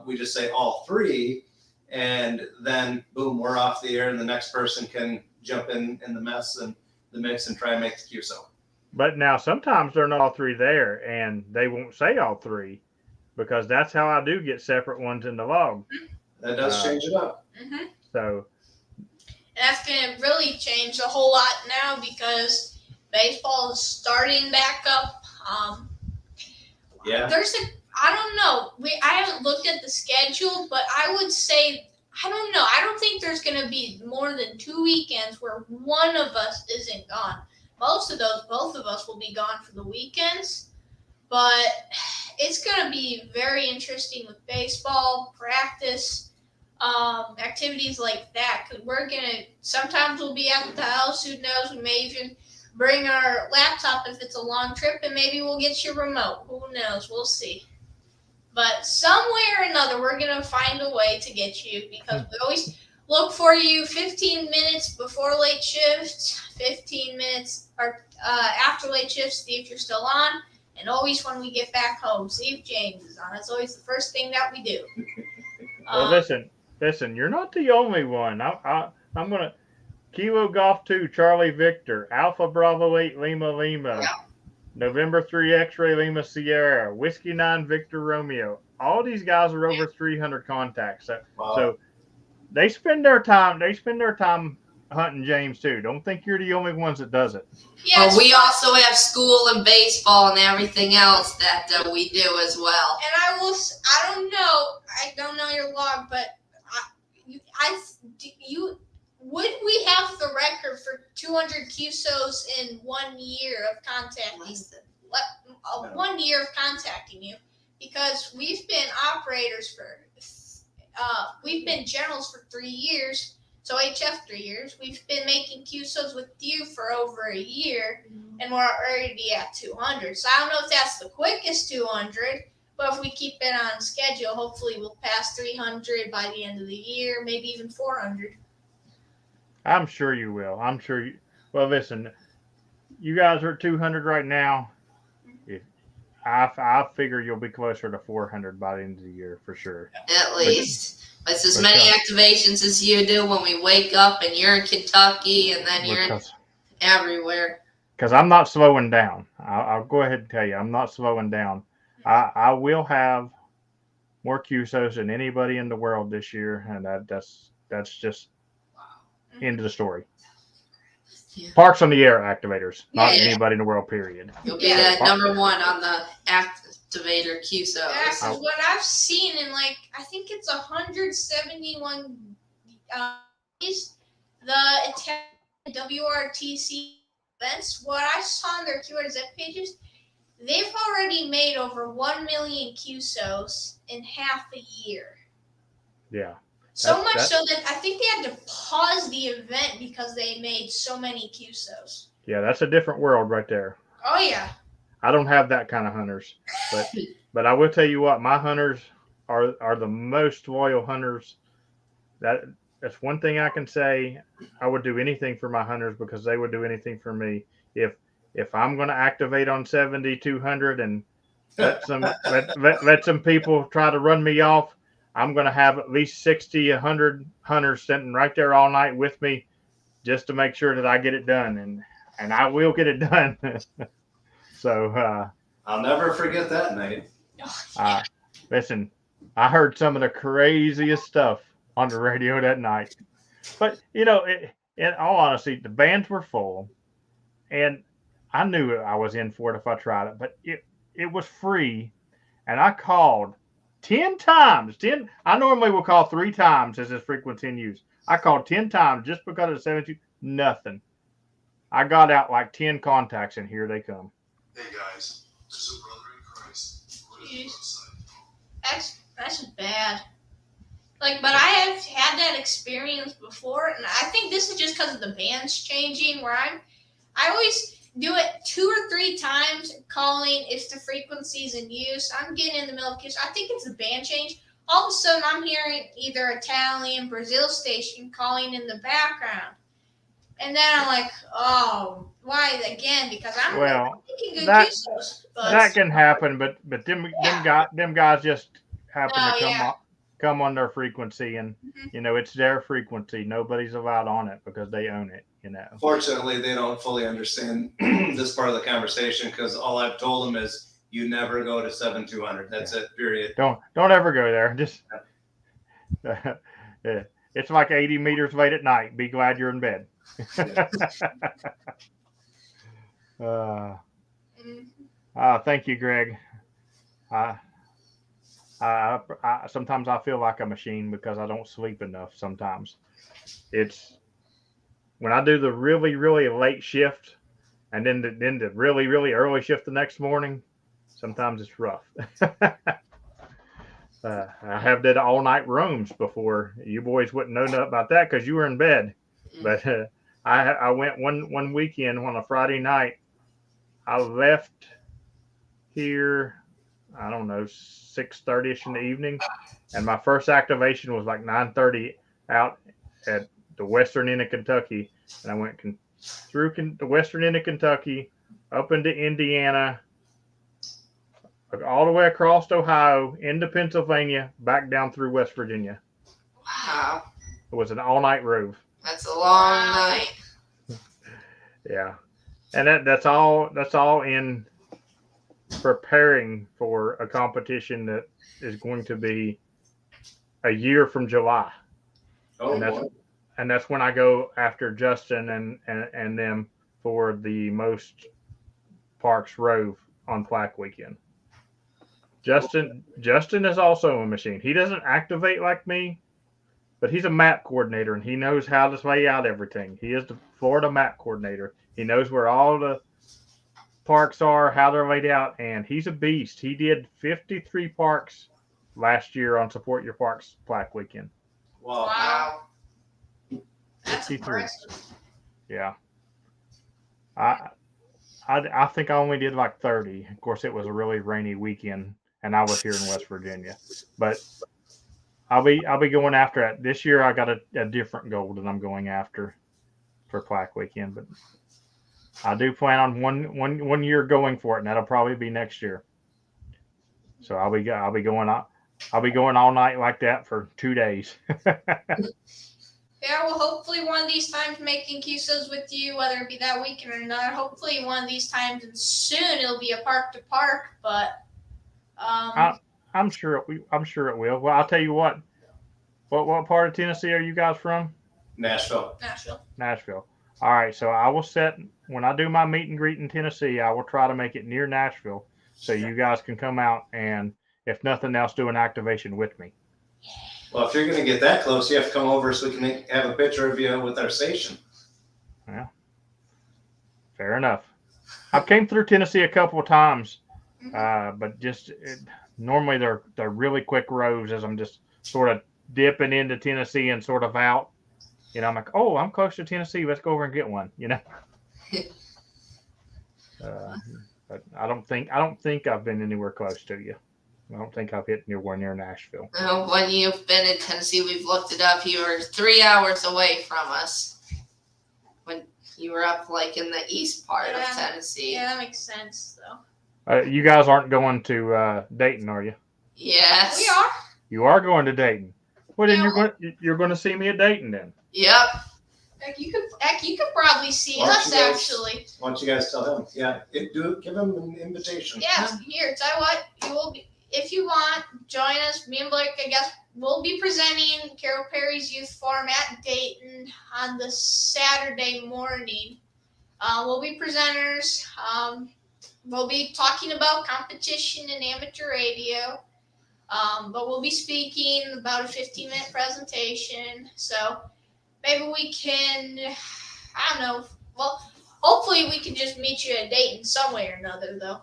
we just say all three, and then boom, we're off the air, and the next person can jump in the mix and try and make the QSO. But now sometimes they're not all three there, and they won't say all three, because that's how I do get separate ones in the log. That does change it up. Mm-hmm. So that's going to really change a whole lot now, because baseball is starting back up. Yeah. I don't know. I haven't looked at the schedule, but I would say, I don't know. I don't think there's going to be more than 2 weekends where one of us isn't gone. Most of those, both of us will be gone for the weekends. But it's going to be very interesting with baseball, practice, activities like that. Because sometimes we'll be at the house. Who knows? We may even bring our laptop if it's a long trip, and maybe we'll get your remote. Who knows? We'll see. But some way or another, we're going to find a way to get you, because we always look for you 15 minutes before late shifts, 15 minutes or after late shifts, see if you're still on, and always when we get back home, see if James is on. That's always the first thing that we do. Well, listen, you're not the only one. I'm going to Kilo Golf 2, Charlie Victor, Alpha Bravo 8, Lima, Yeah. November 3, X-Ray Lima Sierra, Whiskey 9, Victor Romeo. All these guys are over 300 contacts. So they spend their time hunting James too. Don't think you're the only ones that does it. Yeah, we also have school and baseball and everything else that we do as well. And I don't know your log, but would we have the record for 200 QSOs in 1 year of contacting? 1 year of contacting you, because we've been operators we've been generals for 3 years, so HF 3 years. We've been making QSOs with you for over a year, and we're already at 200. So I don't know if that's the quickest 200, but if we keep it on schedule, hopefully we'll pass 300 by the end of the year, maybe even 400. I'm sure you will. I'm sure you. Well, listen, you guys are at 200 right now. If I figure you'll be closer to 400 by the end of the year for sure. At least. It's as but, many activations as you do when we wake up and you're in Kentucky and then you're everywhere. Because I'm not slowing down. I'll go ahead and tell you, I'm not slowing down. I will have more QSOs than anybody in the world this year, and that's just end of the story. Yeah. Parks on the Air activators, not anybody in the world, period. You'll be the number one on the activator QSOs. Yeah, because what I've seen in, like, I think it's 171 days, the Italian WRTC events, what I saw on their QRZ pages, they've already made over 1 million QSOs in half a year. Yeah. So much so that I think they had to pause the event because they made so many QSOs. Yeah, that's a different world right there. Oh, yeah. I don't have that kind of hunters, but I will tell you what, my hunters are the most loyal hunters. That's one thing I can say. I would do anything for my hunters because they would do anything for me. If I'm going to activate on 7,200 and let some people try to run me off, I'm going to have at least 60, 100 hunters sitting right there all night with me just to make sure that I get it done. And I will get it done. So I'll never forget that night. Listen, I heard some of the craziest stuff on the radio that night. But, in all honesty, the bands were full. And I knew I was in for it if I tried it. But it was free. And I called 10 times. I normally will call 3 times as this frequency in use. I called 10 times just because of the 72. Nothing. I got out like 10 contacts, and here they come. Hey guys, this is a brother in Christ. What is the website? That's bad. Like, but I have had that experience before, and I think this is just because of the bands changing. Where I always do it 2 or 3 times, calling if the frequency's in use. I'm getting in the middle of use. I think it's the band change. All of a sudden, I'm hearing either Italian, Brazil station calling in the background. And then I'm like, oh, why again? Because I'm making good QSOs. That can happen, but them guys just happen to come on their frequency, and it's their frequency. Nobody's allowed on it because they own it. Fortunately, they don't fully understand this part of the conversation because all I've told them is you never go to 7,200. That's it. Period. Don't ever go there. Just it's like 80 meters late at night. Be glad you're in bed. Thank you, Greg. Sometimes I feel like a machine because I don't sleep enough. Sometimes it's when I do the really, really late shift and then the really, really early shift the next morning. Sometimes it's rough. I have did all night rooms before. You boys wouldn't know nothing about that because you were in bed. But I went one weekend on a Friday night. I left here, I don't know, 6:30ish in the evening, and my first activation was like 9:30 out at the western end of Kentucky, and I went through the western end of Kentucky, up into Indiana, all the way across Ohio, into Pennsylvania, back down through West Virginia. Wow. It was an all-night rove. That's a long night. Yeah. And that's all in preparing for a competition that is going to be a year from July. Oh, and that's when I go after Justin and them for the most Parks Rove on Plaque weekend. Justin is also a machine. He doesn't activate like me, but he's a map coordinator and he knows how to lay out everything. He is the Florida map coordinator. He knows where all the parks are, how they're laid out, and he's a beast. He did 53 parks last year on Support Your Parks Plaque weekend. Wow. That's 53. impressive. Yeah. I think I only did like 30. Of course, it was a really rainy weekend, and I was here in West Virginia. But I'll be going after it this year. I got a different goal that I'm going after for Plaque Weekend, but I do plan on one year going for it, and that'll probably be next year. So I'll be going all night like that for 2 days. Yeah, well, hopefully one of these times making QSOs with you, whether it be that weekend or not. Hopefully one of these times, and soon it'll be a park to park. But I'm sure it will. Well, I'll tell you what. What part of Tennessee are you guys from? Nashville. Nashville. All right. So I will set when I do my meet and greet in Tennessee. I will try to make it near Nashville, so you guys can come out and, if nothing else, do an activation with me. Well, if you're going to get that close, you have to come over so we can have a picture of you with our station. Yeah. Fair enough. I've came through Tennessee a couple of times, but normally they're really quick roads as I'm just sort of dipping into Tennessee and sort of out. I'm like, oh, I'm close to Tennessee. Let's go over and get one. But I don't think I've been anywhere close to you. I don't think I've hit anywhere near Nashville. When you've been in Tennessee, we've looked it up. You were 3 hours away from us when you were up like in the east part of Tennessee. Yeah, that makes sense though. You guys aren't going to Dayton, are you? Yes. We are. You are going to Dayton. Well, then you're going to see me at Dayton then. Yep. Heck, you could probably see us actually. Why don't you guys tell him? Yeah, give him an invitation. Yeah, here, tell you what, you will be, if you want, join us. Me and Blake, I guess, we'll be presenting Carol Perry's Youth Forum at Dayton on the Saturday morning. We'll be presenters. We'll be talking about competition in amateur radio. But we'll be speaking about a 15-minute presentation. So maybe we can, I don't know. Well, hopefully we can just meet you at Dayton some way or another, though.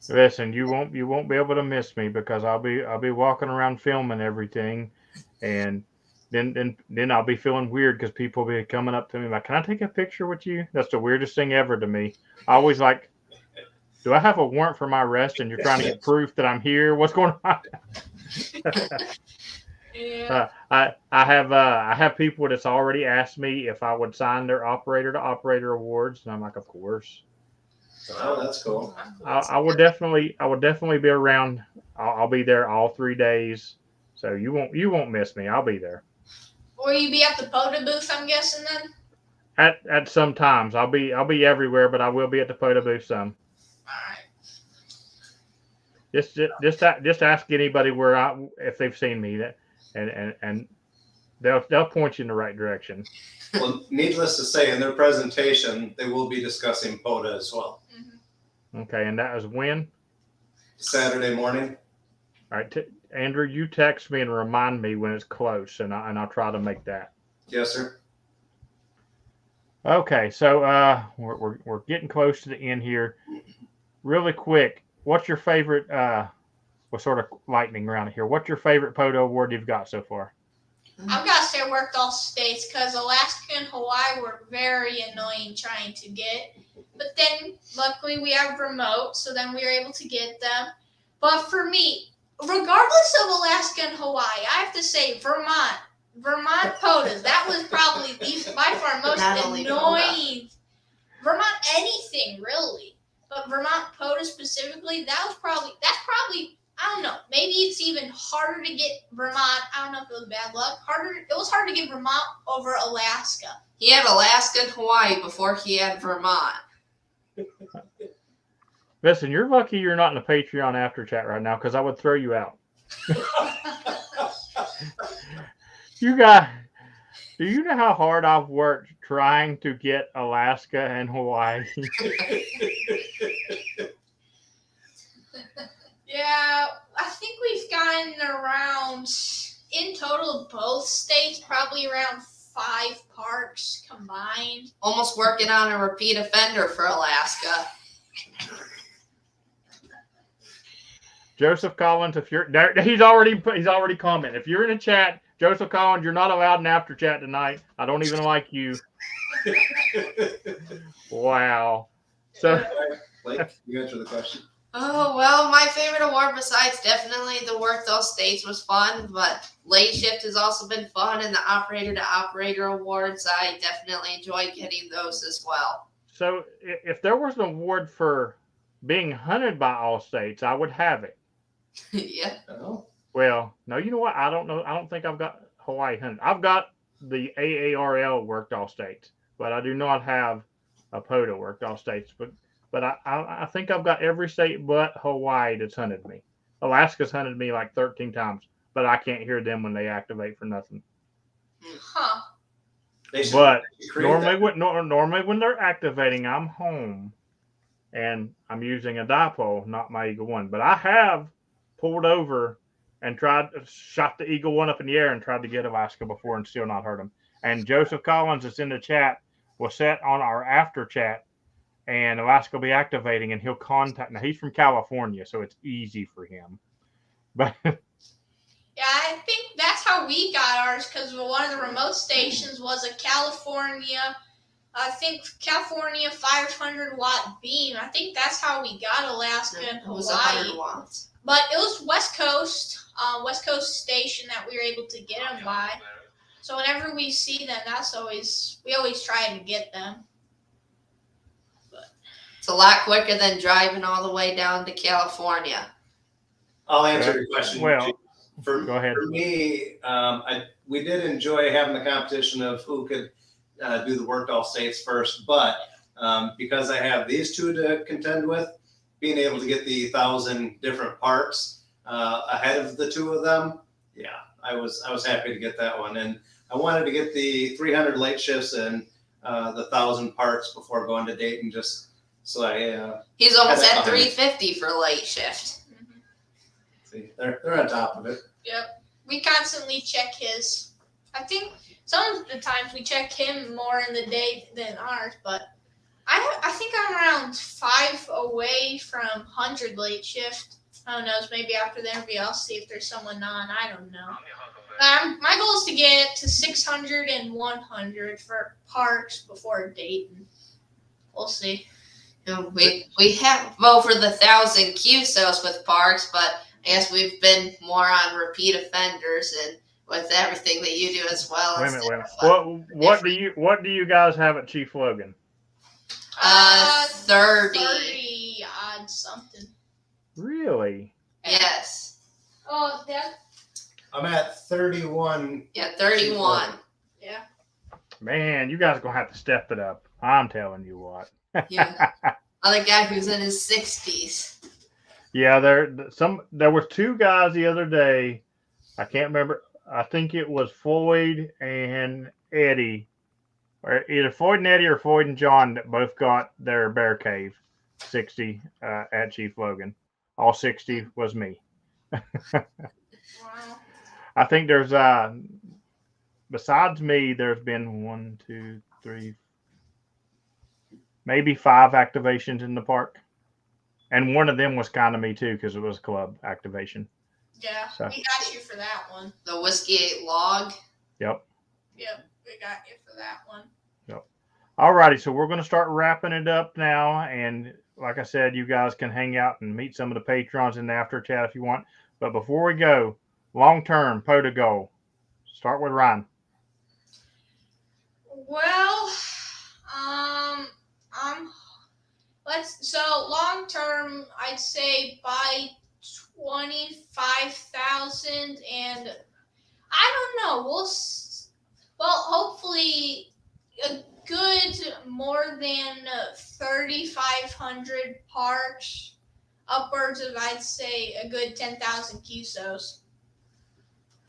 Listen, you won't be able to miss me because I'll be walking around filming everything, and then I'll be feeling weird because people will be coming up to me like, "Can I take a picture with you?" That's the weirdest thing ever to me. I always like, do I have a warrant for my arrest and you're trying to get proof that I'm here? What's going on? Yeah. I have people that's already asked me if I would sign their operator to operator awards, and I'm like, of course. Oh, that's cool. I will definitely be around. I'll be there all 3 days, so you won't miss me. I'll be there. Will you be at the Pota booth? I'm guessing then. At some times, I'll be everywhere, but I will be at the Pota booth some. All right. Just ask anybody if they've seen me, and they'll point you in the right direction. Well, needless to say, in their presentation, they will be discussing Pota as well. Mm-hmm. Okay, and that is when? Saturday morning. All right, Andrew, you text me and remind me when it's close, and I'll try to make that. Yes, sir. Okay, so we're getting close to the end here. Really quick, what's your favorite? We're sort of lightning round here. What's your favorite Pota award you've got so far? I've got to say I worked all states because Alaska and Hawaii were very annoying trying to get. But then, luckily, we have remote, so then we were able to get them. But for me, regardless of Alaska and Hawaii, I have to say Vermont Potas, that was probably by far most annoying. Vermont anything, really. But Vermont Pota specifically, that's probably I don't know. Maybe it's even harder to get Vermont. I don't know if it was bad luck. It was hard to get Vermont over Alaska. He had Alaska and Hawaii before he had Vermont. Listen, you're lucky you're not in the Patreon after chat right now because I would throw you out. Do you know how hard I've worked trying to get Alaska and Hawaii? Yeah, I think we've gotten around, in total, both states, probably around 5 parks combined. Almost working on a repeat offender for Alaska. Joseph Collins, if you're there, he's already commented. If you're in a chat, Joseph Collins, you're not allowed in after chat tonight. I don't even like you. Wow. So Blake, you answer the question. Oh, well, my favorite award besides definitely the work those states was fun, but late shift has also been fun, and the operator to operator awards, I definitely enjoy getting those as well. So if there was an award for being hunted by all states, I would have it. Yeah. Oh, Well, no, you know what? I don't know. I don't think I've got Hawaii hunted. I've got the AARL worked all states, but I do not have a POTA worked all states. But I think I've got every state but Hawaii that's hunted me. Alaska's hunted me like 13 times, but I can't hear them when they activate for nothing. Huh. they should But create normally when they're activating, I'm home and I'm using a dipole, not my Eagle One. But I have pulled over and shot the Eagle One up in the air and tried to get Alaska before and still not hurt him. And Joseph Collins that's in the chat will set on our after chat, and Alaska will be activating, and he'll contact. Now he's from California, so it's easy for him. But Yeah, I think that's how we got ours because one of the remote stations was a California, I think California 500-watt beam. I think that's how we got Alaska and It was 100 Hawaii. watts. But it was West Coast station that we were able to get them by. So whenever we see them, we always try to get them. It's a lot quicker than driving all the way down to California. I'll answer your question. well, for, go ahead. For me, we did enjoy having the competition of who could do the worked all states first, but because I have these two to contend with, being able to get the 1,000 different parks ahead of the two of them, yeah, I was happy to get that one, and I wanted to get the 300 late shifts and the 1,000 parks before going to Dayton, just so I. He's almost had at that behind 350 for late shift. See, they're on top of it. Yep. We constantly check his. I think some of the times we check him more in the day than ours, but I think I'm around 5 away from 100 late shift. Who knows? Maybe after the interview, I'll see if there's someone on. I don't know. My goal is to get to 600 and 100 for parks before Dayton. We'll see. You know, we have over the 1,000 QSOs with parks, but I guess we've been more on repeat offenders and with everything that you do as well. Wait a minute. What do you guys have at Chief Logan? 30. 30 odd something. Really? Yes. Oh, that. I'm at 31. Yeah, 31. Yeah. Man, you guys are gonna have to step it up. I'm telling you what. Yeah. Other guy who's in his 60s. Yeah, there were two guys the other day. I can't remember. I think it was Floyd and Eddie, or either Floyd and Eddie or Floyd and John, that both got their bear cave 60 at Chief Logan. All 60 was me. Wow. I think there's besides me, there's been 1, 2, 3, maybe 5 activations in the park. And one of them was kind of me too, because it was club activation. Yeah, So. we got you for that one. The Whiskey 8 log. Yep. Yep, we got you for that one. All righty, so we're going to start wrapping it up now. And like I said, you guys can hang out and meet some of the patrons in the after chat if you want. But before we go, long-term POTA goal. Start with Ryan. Well, so long term, I'd say by 25,000, and I don't know. Hopefully a good more than 3,500 parks, upwards of I'd say a good 10,000 QSOs.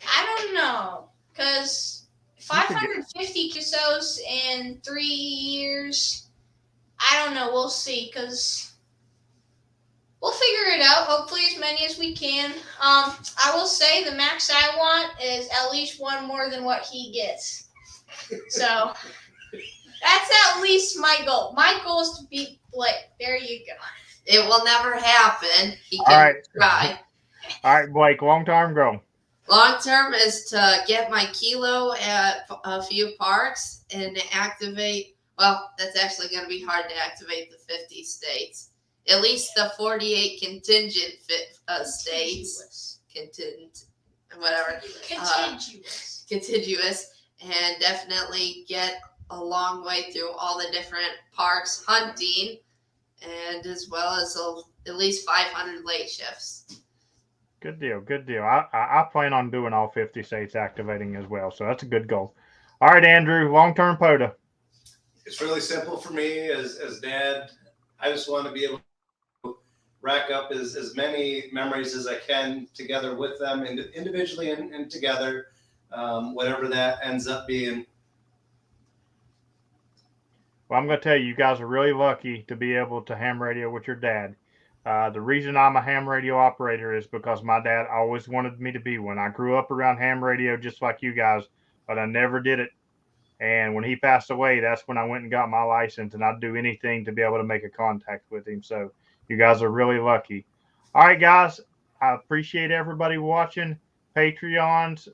I don't know, because 550 QSOs in 3 years. I don't know. We'll see, because we'll figure it out. Hopefully as many as we can. I will say the max I want is at least one more than what he gets. So that's at least my goal. My goal is to beat Blake. There you go. It will never happen. He All can right. try. All right, Blake, long-term goal. Long term is to get my kilo at a few parks and activate Well, that's actually going to be hard to activate the 50 states. At least the 48 contingent states. Whatever. Contiguous. And definitely get a long way through all the different parks hunting, and as well as at least 500 late shifts. Good deal. Good deal. I plan on doing all 50 states activating as well. So that's a good goal. All right, Andrew, long-term Pota. It's really simple for me as dad. I just want to be able to rack up as many memories as I can together with them, individually and together, whatever that ends up being. Well, I'm going to tell you, you guys are really lucky to be able to ham radio with your dad. The reason I'm a ham radio operator is because my dad always wanted me to be one. I grew up around ham radio just like you guys, but I never did it. And when he passed away, that's when I went and got my license, and I'd do anything to be able to make a contact with him. So you guys are really lucky. All right, guys, I appreciate everybody watching. Patreons,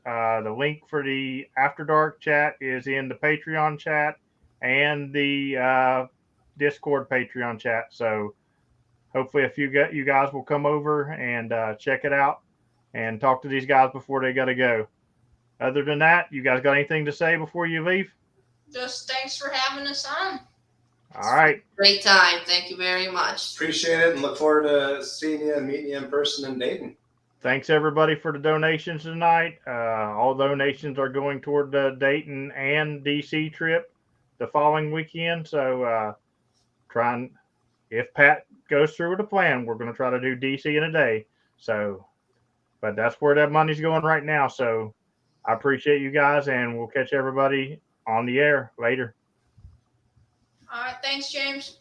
the link for the After Dark chat is in the Patreon chat and the Discord Patreon chat. So hopefully you guys will come over and check it out and talk to these guys before they got to go. Other than that, you guys got anything to say before you leave? Just thanks for having us on. All right. Great time. Thank you very much. Appreciate it and look forward to seeing you and meeting you in person in Dayton. Thanks everybody for the donations tonight. All donations are going toward the Dayton and DC trip the following weekend. So if Pat goes through with the plan, we're going to try to do DC in a day. So, but that's where that money's going right now. So I appreciate you guys, and we'll catch everybody on the air later. All right, thanks, James.